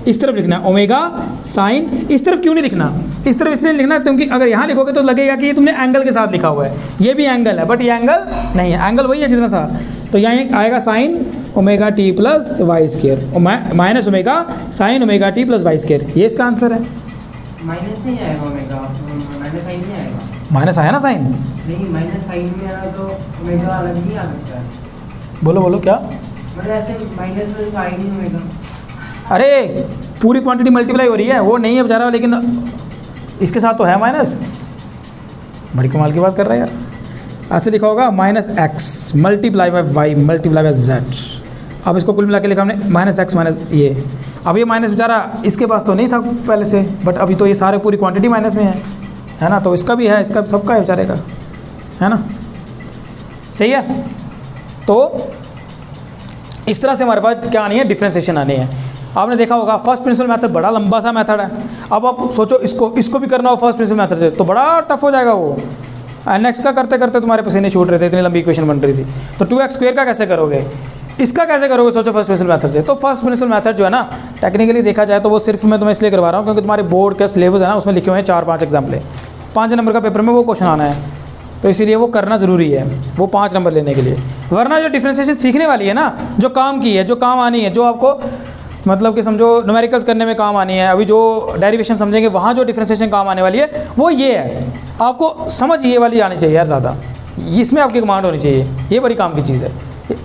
इस तरफ लिखना, ओमेगा साइन, इस तरफ क्यों नहीं लिखना, इस तरफ इसलिए लिखना क्योंकि अगर यहाँ लिखोगे तो लगेगा कि ये तुमने एंगल के साथ लिखा हुआ है, ये भी एंगल है बट ये एंगल नहीं है, एंगल वही है जितना था, तो यहाँ आएगा sine omega t plus y square, minus omega sine omega t plus y square, ये इसका आंसर है। माइनस नहीं आएगा ओमेगा, माइनस साइन नहीं आएगा, माइनस आया ना साइन, नहीं माइनस साइन में आया तो ओमेगा अलग नहीं आ सकता है। बोलो बोलो क्या, मतलब ऐसे माइनस में साइन ही ओमेगा, अरे पूरी क्वांटिटी मल्टीप्लाई हो रही है, वो नहीं है बेचारा, लेकिन इसके साथ तो है माइनस, बड़ी कमाल की बात कर रहा है यार। ऐसे लिखा होगा minus x multiply by y multiply by z, अब इसको कुल मिला के लिखा हमने माइनस एक्स माइनस ये, अब ये माइनस बेचारा इसके पास तो नहीं था पहले से, बट अभी तो ये सारे पूरी क्वांटिटी माइनस में है ना, तो इसका भी है, इसका सबका है बेचारे का, है ना, सही है। तो इस तरह से हमारे पास क्या आनी है, डिफरेंशिएशन आनी है। आपने देखा होगा फर्स्ट प्रिंसिपल मेथड बड़ा लंबा सा मेथड है, अब आप सोचो इसको भी करना हो फर्स्ट प्रिंसिपल मेथड से तो बड़ा टफ हो जाएगा वो, नेक्स्ट का करते करते तुम्हारे पसीने छूट रहे थे, इतनी लंबी इक्वेशन बन रही थी, तो 2x स्क्वायर का कैसे करोगे, इसका कैसे करोगे, सोचो फर्स्ट प्रिंसिपल मेथड से। तो फर्स्ट प्रिंसिपल मेथड जो है ना, टेक्निकली देखा जाए तो वो सिर्फ मैं तुम्हें इसलिए करवा रहा हूँ क्योंकि तुम्हारे बोर्ड का सिलेबस है ना, उसमें लिखे हुए हैं 4-5 एग्जाम्पल, 5 नंबर का पेपर में वो क्वेश्चन आना है, तो इसीलिए वो करना ज़रूरी है, वो 5 नंबर लेने के लिए। वरना जो डिफरेंशिएशन सीखने वाली है ना, जो काम की है, जो काम आनी है, जो आपको मतलब कि समझो न्यूमेरिकल्स करने में काम आनी है, अभी जो डेरिवेशन समझेंगे वहाँ जो डिफरेंशिएशन काम आने वाली है वो ये है, आपको समझ ये वाली आनी चाहिए यार ज़्यादा, इसमें आपकी कमांड होनी चाहिए, ये बड़ी काम की चीज़ है।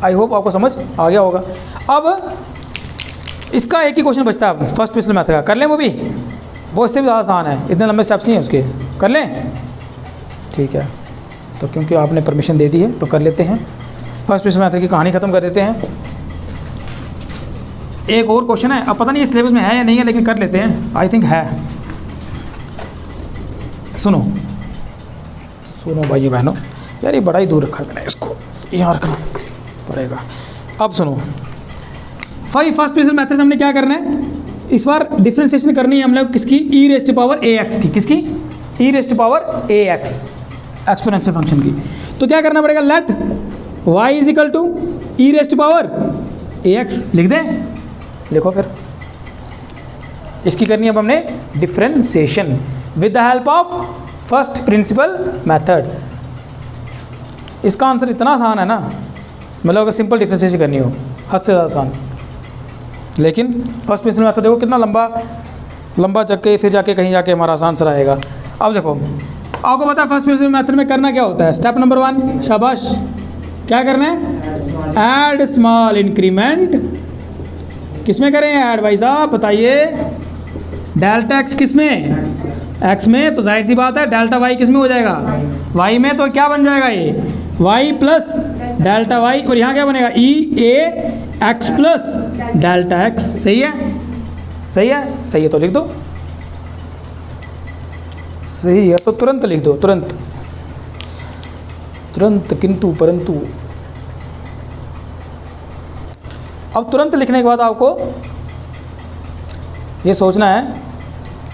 आई होप आपको समझ आ गया होगा। अब इसका एक ही क्वेश्चन बचता है फर्स्ट प्रिंसिपल मेथड का, कर लें वो भी, वो इससे भी ज़्यादा आसान है, इतने लंबे स्टेप्स नहीं है उसके, कर लें, ठीक है। तो क्योंकि आपने परमिशन दे दी है तो कर लेते हैं, फर्स्ट प्रिंसिपल मेथड की कहानी ख़त्म कर देते हैं। एक और क्वेश्चन है, अब पता नहीं इस सिलेबस में है या नहीं है, लेकिन कर लेते हैं, आई थिंक है। सुनो भाइयों बहनों, यार ये बड़ा ही दूर रखा है मैंने, इसको यहाँ रखना पड़ेगा। अब सुनो, फर्स्ट प्रिंसिपल मेथड से हमने क्या करना है, इस बार डिफरेंशिएशन करनी है हम लोग किसकी, e raised power a x की, किसकी, e raised power a x, exponential function की। तो क्या करना पड़ेगा, let y is equal to e raised power a x, लिख दें, लिखो फिर, इसकी करनी है अब हमने differentiation with the help of first principle method. इसका आंसर इतना आसान है ना, मतलब अगर सिंपल डिफरेंशिएशन करनी हो हद से ज़्यादा आसान, लेकिन फर्स्ट प्रिंसिपल मेथड देखो कितना लंबा जग के फिर जाके कहीं जाके हमारा आंसर आएगा। अब देखो आपको पता है फर्स्ट प्रिंसिपल मेथड में करना क्या होता है? स्टेप नंबर 1, शाबाश, क्या करना है? Add small increment. किसमें करें ऐड भाई साहब, बताइए? डेल्टा एक्स किसमें? एक्स में। तो जाहिर सी बात है डेल्टा वाई किसमें हो जाएगा? वाई में। तो क्या बन जाएगा ये? वाई प्लस डेल्टा वाई, और यहाँ क्या बनेगा? ई a x plus delta x. सही है? सही है? सही है तो लिख दो। सही है तो तुरंत लिख दो, तुरंत तुरंत, किंतु परंतु। अब तुरंत लिखने के बाद आपको ये सोचना है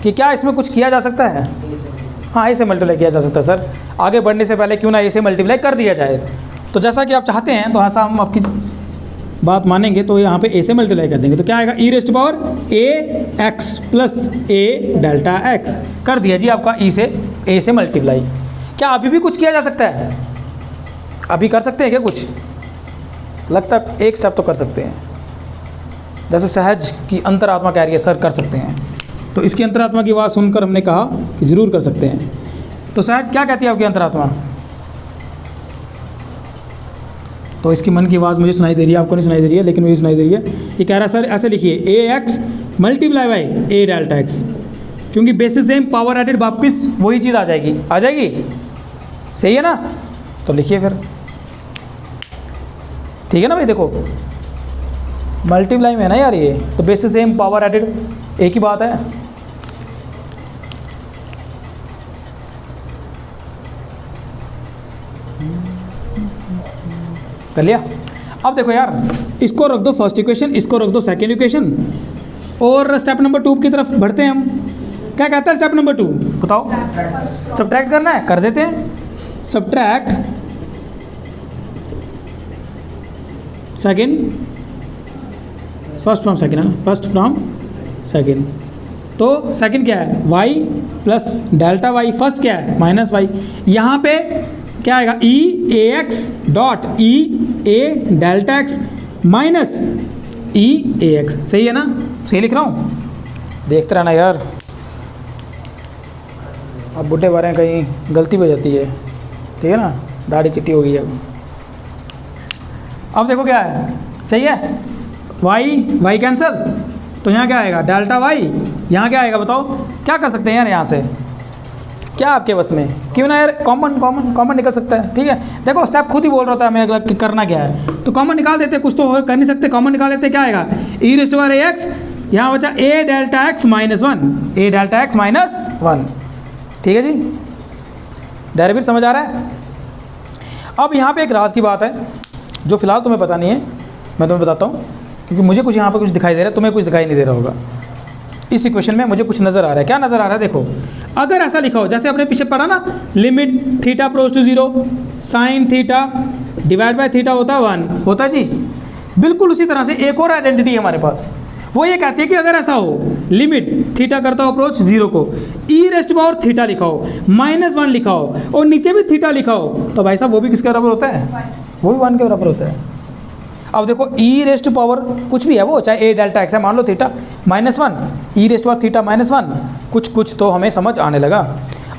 कि क्या इसमें कुछ किया जा सकता है? हाँ, ऐसे मल्टीप्लाई किया जा सकता है सर। आगे बढ़ने से पहले क्यों ना ऐसे मल्टीप्लाई कर दिया जाए। तो जैसा कि आप चाहते हैं तो ऐसा हम आपकी बात मानेंगे तो यहाँ पे ए से मल्टीप्लाई कर देंगे। तो क्या आएगा? E raise to power a x plus a delta x. कर दिया जी आपका ई से ए से मल्टीप्लाई। क्या अभी भी कुछ किया जा सकता है? अभी कर सकते हैं क्या कुछ? लगता है एक स्टेप तो कर सकते हैं। जैसे सहज की अंतरात्मा कह रही है सर कर सकते हैं, तो इसकी अंतरात्मा की आवाज़ सुनकर हमने कहा कि ज़रूर कर सकते हैं। तो सहज क्या कहती है आपकी अंतरात्मा? तो इसकी मन की आवाज़ मुझे सुनाई दे रही है, आपको नहीं सुनाई दे रही है, लेकिन मुझे सुनाई दे रही है। ये कह रहा है सर ऐसे लिखिए a x multiply by a delta x, क्योंकि बेसिस सेम पावर एडेड वापस वही चीज़ आ जाएगी। आ जाएगी? सही है ना? तो लिखिए फिर। ठीक है ना भाई? देखो मल्टीप्लाई में है ना यार ये, तो बेसिस सेम पावर एडेड एक ही बात है। कर लिया? अब देखो यार, इसको रख दो फर्स्ट इक्वेशन, इसको रख दो सेकेंड इक्वेशन, और स्टेप नंबर 2 की तरफ बढ़ते हैं हम। क्या कहता है स्टेप नंबर 2? बताओ। सब्ट्रैक्ट करना है, कर देते हैं। Subtract second first from second, है ना? First from second. तो सेकेंड क्या है? Y plus delta y. First क्या है? Minus y. यहाँ पे क्या आएगा? E a x dot e a delta x minus e a x. सही है ना? सही लिख रहा हूँ? देखते रहना यार, अब बुढ़े बारे में कहीं गलती हो जाती है। ठीक है ना? दाढ़ी चिट्टी हो गई है। अब देखो क्या है? सही है? वाई वाई कैंसिल, तो यहाँ क्या आएगा? Delta y. यहाँ क्या आएगा बताओ? क्या कर सकते हैं यार यहाँ से? क्या आपके बस में? क्यों ना यार कॉमन कॉमन कॉमन निकल सकता है। ठीक है, देखो स्टेप खुद ही बोल रहा था हमें अगला कि करना क्या है, तो कॉमन निकाल देते। कुछ तो और कर नहीं सकते, कॉमन निकाल देते। क्या आएगा? E raise to power a x, यहाँ बचा a delta x minus 1, a delta x minus 1। ठीक है जी, डेरिवेटिव समझ आ रहा है? अब यहाँ पे एक राज की बात है जो फिलहाल तुम्हें पता नहीं है, मैं तुम्हें बताता हूँ, क्योंकि मुझे कुछ यहाँ पे कुछ दिखाई दे रहा है, तुम्हें कुछ दिखाई नहीं दे रहा होगा। इस इक्वेशन में मुझे कुछ नज़र आ रहा है। क्या नज़र आ रहा है? देखो, अगर ऐसा लिखा हो जैसे अपने पीछे पढ़ा ना, limit theta approach to 0 sine theta divide by theta होता है 1, होता है जी। बिल्कुल उसी तरह से एक और आइडेंटिटी है हमारे पास, वो ये कहती है कि अगर ऐसा हो, लिमिट थीटा करता हो अप्रोच 0 को, e raise to power theta लिखा हो, -1 लिखा हो, और नीचे भी थीटा लिखा हो, तो भाई साहब वो भी किसके बराबर होता है? वो भी 1 के बराबर होता है। अब देखो ई रेज़ टू पावर कुछ भी है वो, चाहे ए डेल्टा एक्स है, मान लो theta -1, e raise to power theta -1, कुछ तो हमें समझ आने लगा।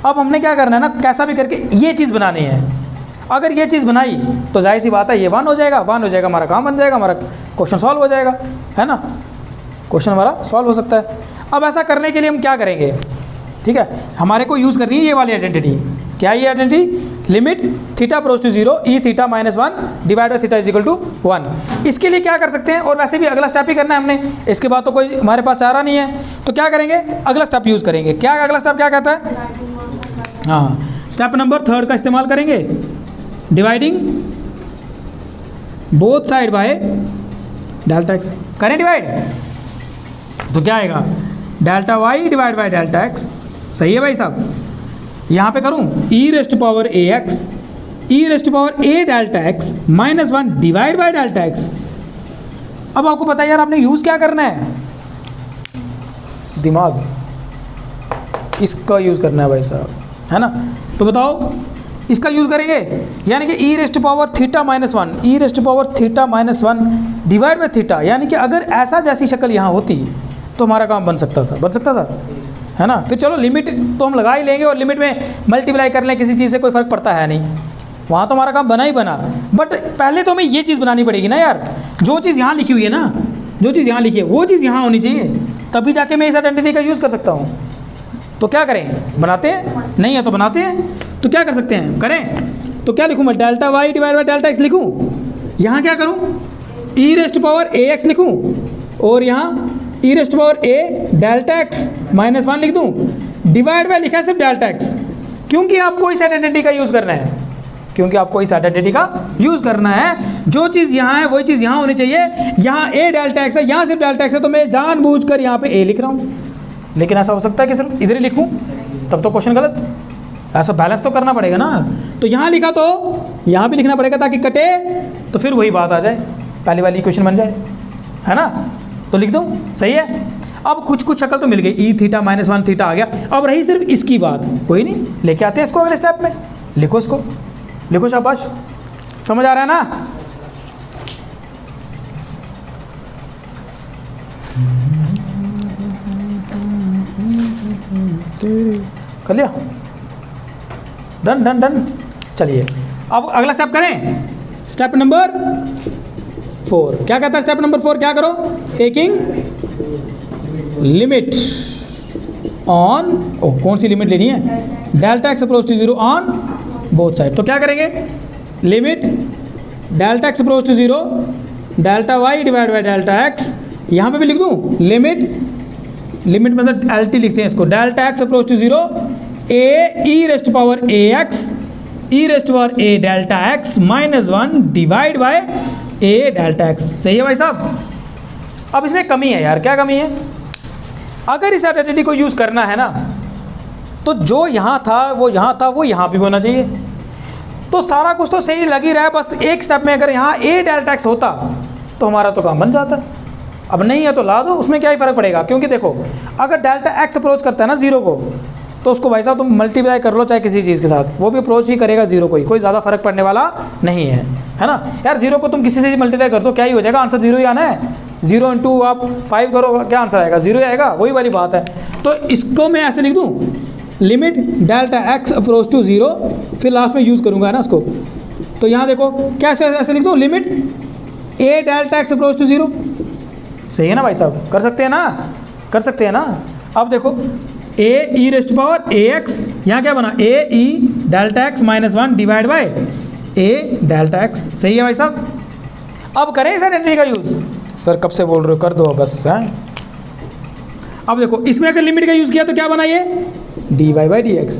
अब हमने क्या करना है ना, कैसा भी करके ये चीज़ बनानी है। अगर ये चीज़ बनाई तो जाहिर सी बात है ये 1 हो जाएगा, 1 हो जाएगा, हमारा काम बन जाएगा, हमारा क्वेश्चन सॉल्व हो जाएगा, है ना? क्वेश्चन हमारा सॉल्व हो सकता है। अब ऐसा करने के लिए हम क्या करेंगे? ठीक है, हमारे को यूज़ करनी है ये वाली आइडेंटिटी। क्या ये identity? Limit theta approach to 0 e theta -1 divide by theta is equal to 1। इसके लिए क्या कर सकते हैं, और वैसे भी अगला स्टेप ही करना है हमने, इसके बाद तो कोई हमारे पास चारा नहीं है, तो क्या करेंगे? अगला स्टेप यूज़ करेंगे। क्या अगला स्टेप क्या कहता है? हाँ, स्टेप नंबर 3 का इस्तेमाल करेंगे, dividing both side by delta x. करें डिवाइड, तो क्या आएगा? Delta y divide by delta x. सही है भाई साहब? यहाँ पे करूँ e raise to power a x, e raise to power a delta x -1 divide by delta x. अब आपको पता है यार आपने यूज़ क्या करना है? दिमाग, इसका यूज़ करना है भाई साहब, है ना? तो बताओ, इसका यूज़ करेंगे, यानी कि e raise to power theta -1, e raise to power theta -1 divide by theta, यानी कि अगर ऐसा जैसी शक्ल यहाँ होती तो हमारा काम बन सकता था, बन सकता था। है ना। फिर चलो लिमिट तो हम लगा ही लेंगे और लिमिट में मल्टीप्लाई कर लें, किसी चीज़ से कोई फ़र्क पड़ता है नहीं, वहाँ तो हमारा काम बना ही बना। बट पहले तो हमें ये चीज़ बनानी पड़ेगी ना यार, जो चीज़ यहाँ लिखी हुई है ना, जो चीज़ यहाँ लिखी है वो चीज़ यहाँ होनी चाहिए, तभी जाके मैं इस आइडेंटिटी का यूज़ कर सकता हूँ। तो क्या करें, बनाते हैं, नहीं है तो बनाते हैं। तो क्या कर सकते हैं, करें तो क्या लिखूँ मैं, delta y divide by delta x लिखूँ, यहाँ क्या करूँ e raised power a x लिखूँ, और यहाँ e raised power a delta x minus 1 लिख दूँ, डिवाइड बाय लिखा है सिर्फ डेल्टा एक्स, क्योंकि आपको इस आइडेंटिटी का यूज़ करना है, क्योंकि आपको इस आइडेंटिटी का यूज़ करना है। जो चीज़ यहाँ है वही चीज़ यहाँ होनी चाहिए। यहाँ ए डेल्टा एक्स है, यहाँ सिर्फ डेल्टा एक्स है, तो मैं जानबूझकर यहाँ पे ए लिख रहा हूँ। लेकिन ऐसा हो सकता है कि सिर्फ इधर ही लिखूँ, तब तो क्वेश्चन गलत, ऐसा बैलेंस तो करना पड़ेगा ना। तो यहाँ लिखा तो यहाँ भी लिखना पड़ेगा ताकि कटे, तो फिर वही बात आ जाए, पहली वाली इक्वेशन बन जाए, है ना। तो लिख दूँ, सही है। अब कुछ शक्ल तो मिल गई, ई थीटा माइनस 1 थीटा आ गया। अब रही सिर्फ इसकी बात, कोई नहीं, लेके आते हैं इसको अगले स्टेप में। लिखो इसको, लिखो शाबाश, समझ आ रहा है ना। कर लिया, डन डन डन। चलिए अब अगला स्टेप करें, स्टेप नंबर 4 क्या कहता है, स्टेप नंबर 4 क्या करो, टेकिंग लिमिट ऑन, कौन सी लिमिट लेनी है, delta x approach to 0 on both side. तो क्या करेंगे, limit delta x approach to 0 delta y divide by delta x, यहाँ पे भी लिख दूँ लिमिट मतलब एल टी लिखते हैं इसको, delta x approach to 0 a e raised power a x e raised power a delta x minus 1 divide by a delta x. सही है भाई साहब। अब इसमें कमी है यार, क्या कमी है, अगर इस आइडेंटिटी को यूज़ करना है ना, तो जो यहाँ था वो यहाँ था, वो यहाँ भी होना चाहिए। तो सारा कुछ तो सही लग ही रहा है, बस एक स्टेप में अगर यहाँ ए डेल्टा एक्स होता तो हमारा तो काम बन जाता। अब नहीं है तो ला दो, उसमें क्या ही फ़र्क पड़ेगा, क्योंकि देखो अगर डेल्टा एक्स अप्रोच करता है ना 0 को, तो उसको भाई साहब तुम मल्टीप्लाई कर लो चाहे किसी चीज़ के साथ, वो भी अप्रोच ही करेगा 0 को ही, कोई ज़्यादा फर्क पड़ने वाला नहीं है, है ना यार। 0 को तुम किसी से मल्टीप्लाई कर दो, क्या ही हो जाएगा, आंसर 0 ही आना है। 0 इंटू आप 5 करो, क्या आंसर आएगा, 0 ही आएगा, वही वाली बात है। तो इसको मैं ऐसे लिख दूँ, limit delta x approach to 0, फिर लास्ट में यूज़ करूँगा ना उसको। तो यहाँ देखो कैसे ऐसे लिख दूँ, limit a delta x approach to 0। सही है ना भाई साहब, कर सकते हैं ना, कर सकते हैं ना। अब देखो a e raised power a x, यहाँ क्या बना, a e delta x minus 1 divide by a delta x. सही है भाई साहब। अब करें इस आइडेंटिटी का यूज़, सर कब से बोल रहे हो, कर दो बस, हैं। अब देखो इसमें अगर लिमिट का यूज़ किया तो क्या बना, ये d y by d x.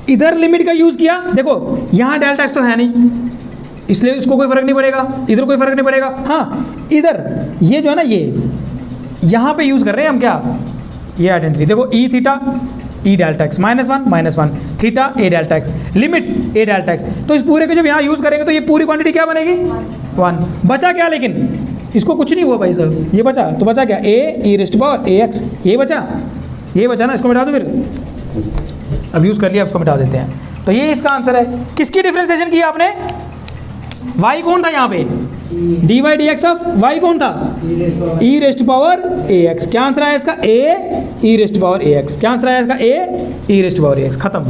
इधर लिमिट का यूज़ किया, देखो यहाँ डेल्टा एक्स तो है नहीं, इसलिए इसको कोई फ़र्क नहीं पड़ेगा, इधर कोई फ़र्क नहीं पड़ेगा। हाँ इधर ये जो है ना, ये यहाँ पे यूज़ कर रहे हैं हम, क्या ये आइडेंटिटी, देखो e theta e delta x minus 1 theta a delta x, limit a delta x. तो इस पूरे को जब यहाँ यूज़ करेंगे तो ये पूरी क्वांटिटी क्या बनेगी, 1। बचा क्या, लेकिन इसको कुछ नहीं हुआ भाई साहब, ये बचा, तो बचा क्या, ए e raised power a x, ये बचा ना, इसको मिटा दो फिर। अब यूज़ कर लिया, इसको मिटा देते हैं। तो ये इसका आंसर है। किसकी डिफ्रेंसिएशन की आपने, y कौन था यहाँ पे, d y d x of y कौन था, e raised power a x. क्या आंसर आया इसका, a e raised power a x. क्या आंसर आया इसका, a e raised power a x. खत्म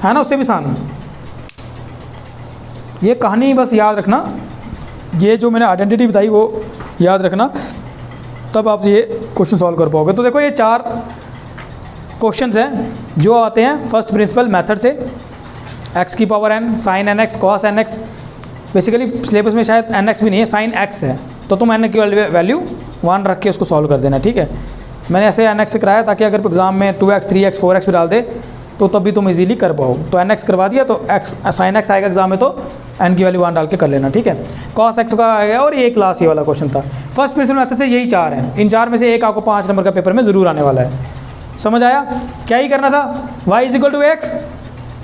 है ना, उससे भी आसान। ये कहानी बस याद रखना, ये जो मैंने आइडेंटिटी बताई वो याद रखना, तब आप ये क्वेश्चन सॉल्व कर पाओगे। तो देखो ये 4 क्वेश्चंस हैं जो आते हैं फर्स्ट प्रिंसिपल मेथड से, एक्स की power n, sine n x, cos n x. Basically syllabus में शायद एन एक्स भी नहीं है, साइन एक्स है, तो तुम एन की वैल्यू 1 रख के उसको सॉल्व कर देना, ठीक है। मैंने ऐसे एन एक्स से कराया ताकि अगर एग्जाम में 2x 3x 4x भी डाल दे तो तब भी तुम इजीली कर पाओ। तो एन एक्स करवा दिया तो एक्स साइन एक्स आएगा एग्जाम में, तो एन की वैल्यू 1 डाल के कर लेना, ठीक है। कॉस एक्स का आएगा, और ये क्लास ये वाला क्वेश्चन था। फर्स्ट प्रिंसिपल मेथड से यही 4 हैं, इन 4 में से एक आपको 5 नंबर का पेपर में ज़रूर आने वाला है। समझ आया, क्या ही करना था, y = x,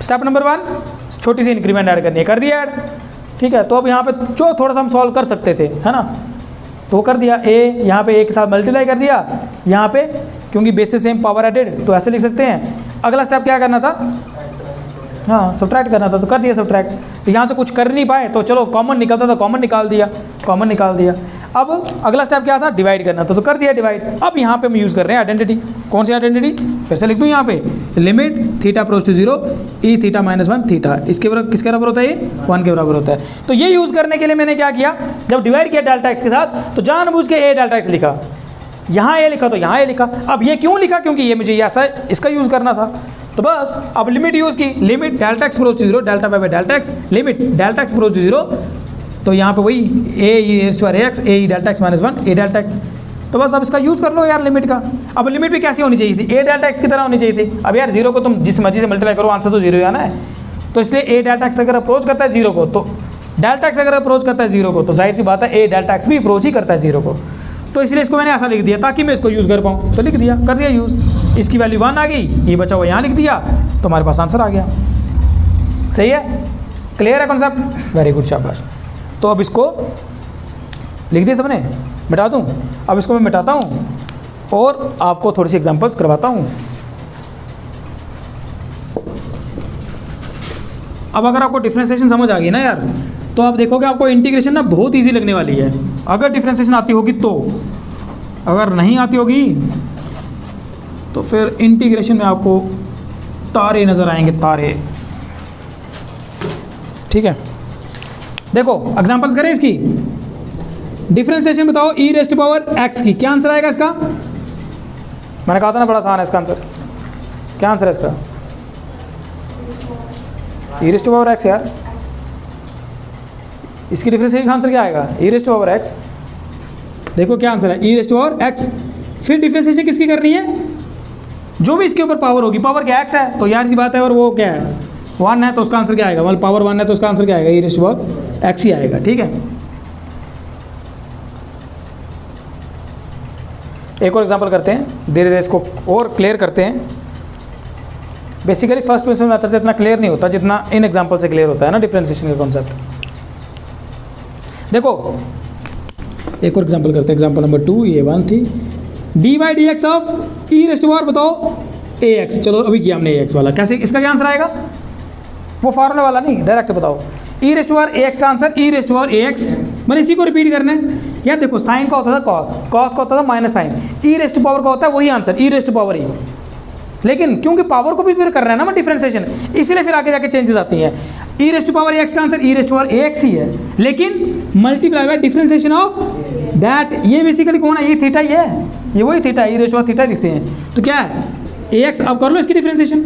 स्टेप नंबर 1 छोटी सी इंक्रीमेंट ऐड करनी है, कर दिया ऐड, ठीक है। तो अब यहाँ पे जो थोड़ा सा हम सॉल्व कर सकते थे, है ना, तो कर दिया। a यहाँ पे a के साथ मल्टीप्लाई कर दिया, यहाँ पे क्योंकि बेस से सेम पावर एडेड तो ऐसे लिख सकते हैं। अगला स्टेप क्या करना था, हाँ सब्ट्रैक्ट करना था, तो कर दिया सब्ट्रैक्ट। तो यहाँ से कुछ कर नहीं पाए तो चलो कॉमन निकलता था, कॉमन निकाल दिया। अब अगला स्टेप क्या था, डिवाइड करना, तो कर दिया डिवाइड। अब यहाँ पे हम यूज़ कर रहे हैं आइडेंटिटी। कौन सी आइडेंटिटी, फिर से लिख दूँ यहाँ पे, limit theta approach to 0 e theta -1 theta, इसके बराबर किसके बराबर होता है, ये 1 के बराबर होता है। तो ये यूज़ करने के लिए मैंने क्या किया, जब डिवाइड किया डेल्टा एक्स के साथ तो जानबूझ के ए डेल्टा एक्स लिखा, यहाँ ए लिखा तो यहाँ ए लिखा। अब ये क्यों लिखा, क्योंकि ये मुझे ऐसा इसका यूज़ करना था। तो बस अब लिमिट यूज़ की, limit delta x approach to 0 delta by delta x, limit delta x approach to 0, तो यहाँ पे वही a x a delta x -1 a delta x. तो बस अब इसका यूज़ कर लो यार लिमिट का। अब लिमिट भी कैसी होनी चाहिए थी, ए डेल्टा एक्स की तरह होनी चाहिए थी। अब यार 0 को तुम जिस मर्जी से मल्टीप्लाई करो, आंसर तो 0 ही आना है। तो इसलिए ए डेल्टा एक्स अगर अप्रोच करता है 0 को, तो डेल्टा एक्स अगर अप्रोच करता है 0 को, तो जाहिर सी बात है ए डेल्टा एक्स भी अप्रोच ही करता है 0 को। तो इसलिए इसको मैंने ऐसा लिख दिया ताकि मैं इसको यूज़ कर पाऊँ, तो लिख दिया, कर दिया यूज़। इसकी वैल्यू 1 आ गई, ये बचा हुआ यहाँ लिख दिया, तो हमारे पास आंसर आ गया। सही है, क्लियर है कॉन्सेप्ट, वेरी गुड, शाबाश। तो अब इसको लिख दिया सबने, मिटा दूँ। अब इसको मैं मिटाता हूँ और आपको थोड़ी सी एग्जांपल्स करवाता हूँ। अब अगर आपको डिफरेंशिएशन समझ आ गई ना यार, तो आप देखोगे आपको इंटीग्रेशन ना बहुत इजी लगने वाली है, अगर डिफरेंशिएशन आती होगी तो। अगर नहीं आती होगी तो फिर इंटीग्रेशन में आपको तारे नज़र आएंगे, तारे। ठीक है, देखो एग्जांपल्स करें इसकी। डिफरेंशिएशन बताओ ई रेस्ट पावर एक्स की, क्या आंसर आएगा इसका? मैंने कहा था ना बड़ा आसान है इसका आंसर। क्या आंसर है इसका? ई रेस्ट पावर एक्स यार। इसकी डिफरेंशिएशन का आंसर क्या आएगा? ई रेस्ट पावर एक्स। देखो क्या आंसर है, ई रेस्ट पावर एक्स। फिर डिफरेंशिएशन किसकी करनी है? जो भी इसके ऊपर पावर होगी, पावर क्या एक्स है, तो यार सी बात है, और वो क्या है 1 है, तो उसका आंसर क्या आएगा, मतलब पावर 1 है तो उसका आंसर क्या आएगा, ई रेस्ट पावर एक्स ही आएगा। ठीक है, एक और एग्जांपल करते हैं, धीरे धीरे इसको और क्लियर करते हैं। बेसिकली फर्स्ट प्रिंसिपल मेथड से इतना क्लियर नहीं होता जितना इन एग्जांपल से क्लियर होता है ना डिफरेंशिएशन का कॉन्सेप्ट। देखो एक और एग्जांपल करते हैं, एग्जांपल नंबर 2, ये 1 थी। D by d x of E raised power बताओ ए एक्स। चलो अभी किया हमने ए एक्स वाला, कैसे, इसका क्या आंसर आएगा? वो फार्मूला वाला नहीं, डायरेक्ट बताओ। ई रेस्ट पावर ए एक्स का answer E raised power a x, मैंने इसी को रिपीट करना है। यार देखो साइन का होता था कॉस, कॉस का होता था माइनस साइन, ई रेस्ट पावर का होता है वही आंसर, ई रेस्ट पावर ही। लेकिन क्योंकि पावर को भी फिर कर रहे हैं ना मैं डिफरेंशिएशन, इसलिए फिर आगे जाके चेंजेस आती हैं। ई रेस्ट पावर ए एक्स का answer E raised power a x ही है, लेकिन multiply by differentiation of that. ये बेसिकली कौन है? ये थीटा ही है, ये वही थीटा, ई रेस्ट पावर थीटा लिखते हैं। तो क्या है ए एक्स, अब कर लो इसकी डिफरेंशिएशन,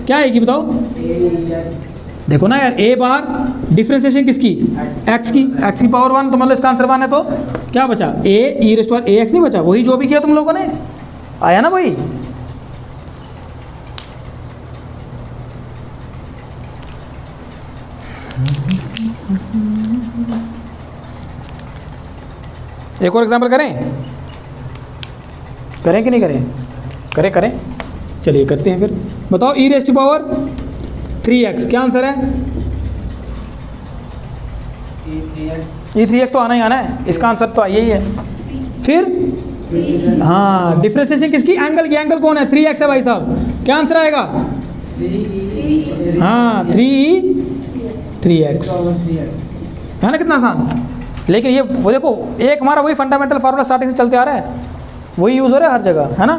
क्या आएगी बताओ? देखो ना यार, ए बार डिफरेंशिएशन किसकी? एक्स की, एक्स की पावर 1, तो मतलब इसका आंसर 1 है, तो क्या बचा? ए e raised power a x नहीं बचा, वही जो भी किया तुम लोगों ने, आया ना वही। एक और एग्जांपल करें, करें कि नहीं करें? करें करें, चलिए करते हैं फिर। बताओ ई रेस्ट पावर 3x, क्या आंसर है? ई 3x तो आना ही आना है, इसका आंसर तो यही है। फिर हाँ डिफरेंशिएशन किसकी? एंगल की, एंगल कौन है? 3x है भाई साहब, क्या आंसर आएगा? हाँ 3x है ना, कितना आसान। लेकिन ये वो देखो, एक हमारा वही फंडामेंटल फार्मूला स्टार्टिंग से चलते आ रहा है, वही यूज़ हो रहा है हर जगह, है ना,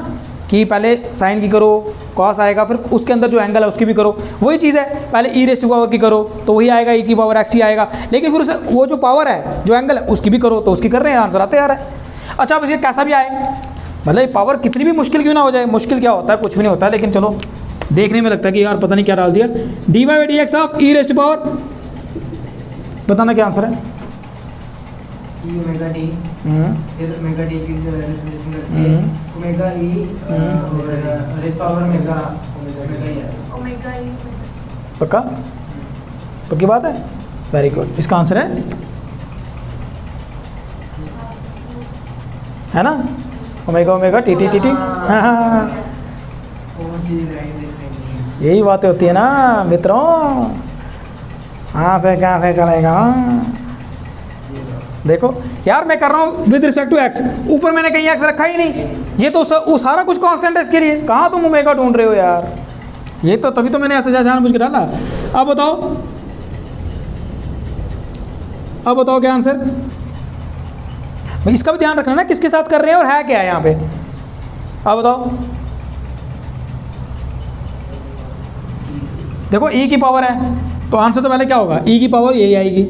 कि पहले साइन की करो, कॉस आएगा, फिर उसके अंदर जो एंगल है उसकी भी करो, वही चीज़ है। पहले ई रेस्ट पावर की करो तो वही आएगा, ई की पावर एक्स ही आएगा, लेकिन फिर उसे वो जो पावर है, जो एंगल है, उसकी भी करो, तो उसकी कर रहे हैं, आंसर आते आ रहा है। अच्छा अब ये कैसा भी आए, मतलब पावर कितनी भी मुश्किल क्यों ना हो जाए, मुश्किल क्या होता है, कुछ भी नहीं होता है, लेकिन चलो देखने में लगता है कि यार पता नहीं क्या डाल दिया। D by d x of E raised power, बताना क्या आंसर है? ओमेगा डी, फिर ओमेगा डी की डिफरेंशिएशन करते हैं, ओमेगा ई और रेस्ट पावर ओमेगा ई। पक्का, पक्की बात है, वेरी गुड। इसका आंसर है ना, omega omega T T T T. हाँ हाँ, यही बातें होती है ना मित्रों, हाँ से कहाँ से चलेगा। देखो यार मैं कर रहा हूँ विद रिस्पेक्ट टू एक्स, ऊपर मैंने कहीं एक्स रखा ही नहीं, ये तो वो सारा कुछ कांस्टेंट है इसके लिए, कहाँ तुम ओमेगा ढूंढ रहे हो यार, ये तो तभी तो मैंने ऐसे जानबूझ के डाला। अब बताओ क्या आंसर? भाई इसका भी ध्यान रखना ना किसके साथ कर रहे हैं और है क्या है यहाँ पे। अब बताओ, देखो e की पावर है तो आंसर तो पहले क्या होगा, e की पावर यही आएगी।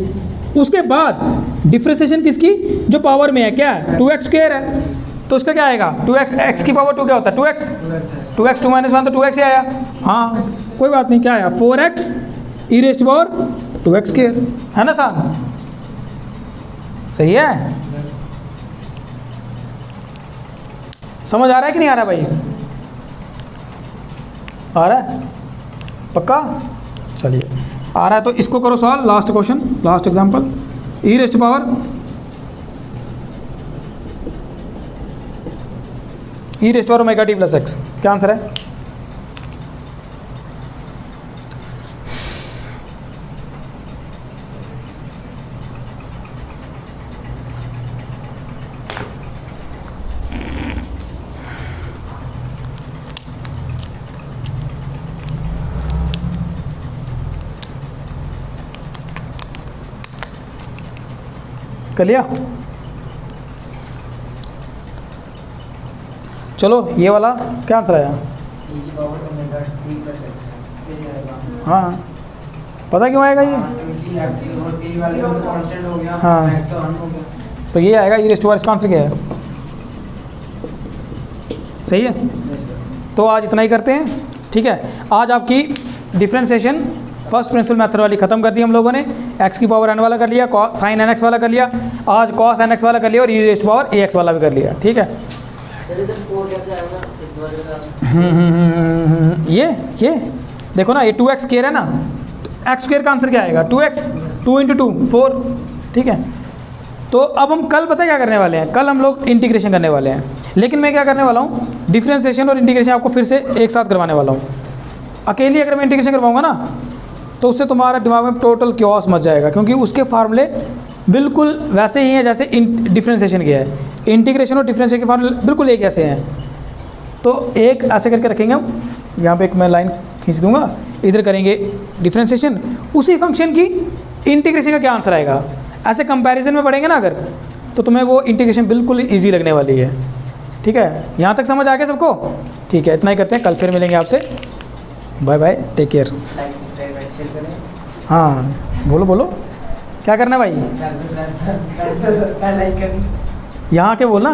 उसके बाद डिफ्रेंसिएशन किसकी, जो पावर में है, क्या है 2x स्क्वायर है, तो उसका क्या आएगा 2x, x की पावर 2 क्या होता है 2x, 2x 2 माइनस 1 तो 2x ही आया। हाँ कोई बात नहीं, क्या आया 4x e raise to power 2x square, है ना साहब, सही है। समझ आ रहा है कि नहीं आ रहा भाई, आ रहा है पक्का, चलिए आ रहा है तो इसको करो solve. Last question, last example, e raise to power e raise to power omega t plus x, क्या आंसर है। कर लिया, चलो ये वाला क्या आंसर आया। हाँ पता क्यों आएगा ये, हाँ तो ये आएगा ई रेज़ टू पावर, इसका आंसर क्या है, सही है। तो आज इतना ही करते हैं, ठीक है। आज आपकी डिफ्रेंशिएशन फर्स्ट प्रिंसिपल मेथड वाली ख़त्म कर दी हम लोगों ने। x की पावर n वाला कर लिया, साइन nx वाला कर लिया, आज cos nx वाला कर लिया और e raise to power ax वाला भी कर लिया, ठीक है। ये देखो ना, ये 2x स्क्वायर है ना, तो x स्क्वायर का आंसर क्या आएगा 2x, 2 × 2 4, ठीक है। तो अब हम कल पता है क्या करने वाले हैं, कल हम लोग इंटीग्रेशन करने वाले हैं, लेकिन मैं क्या करने वाला हूँ, डिफ्रेंशिएशन और इंटीग्रेशन आपको फिर से एक साथ करवाने वाला हूँ। अकेली अगर मैं इंटीग्रेशन करवाऊँगा ना तो उससे तुम्हारा दिमाग में टोटल क्योस मच जाएगा, क्योंकि उसके फार्मूले बिल्कुल वैसे ही हैं जैसे डिफ्रेंशिएशन के है। इंटीग्रेशन और डिफ्रेंशिएशन के फार्मूले बिल्कुल एक ऐसे हैं। तो एक ऐसे करके रखेंगे हम, यहाँ पे एक मैं लाइन खींच दूंगा, इधर करेंगे डिफ्रेंशिएशन, उसी फंक्शन की इंटीग्रेशन का क्या आंसर आएगा, ऐसे कंपैरिजन में पढ़ेंगे ना अगर, तो तुम्हें वो इंटीग्रेशन बिल्कुल ईजी लगने वाली है, ठीक है। यहाँ तक समझ आ गया सबको, ठीक है। इतना ही करते हैं, कल फिर मिलेंगे आपसे, बाय बाय, टेक केयर। हाँ बोलो बोलो, क्या करना है भाई, यहाँ के बोलना।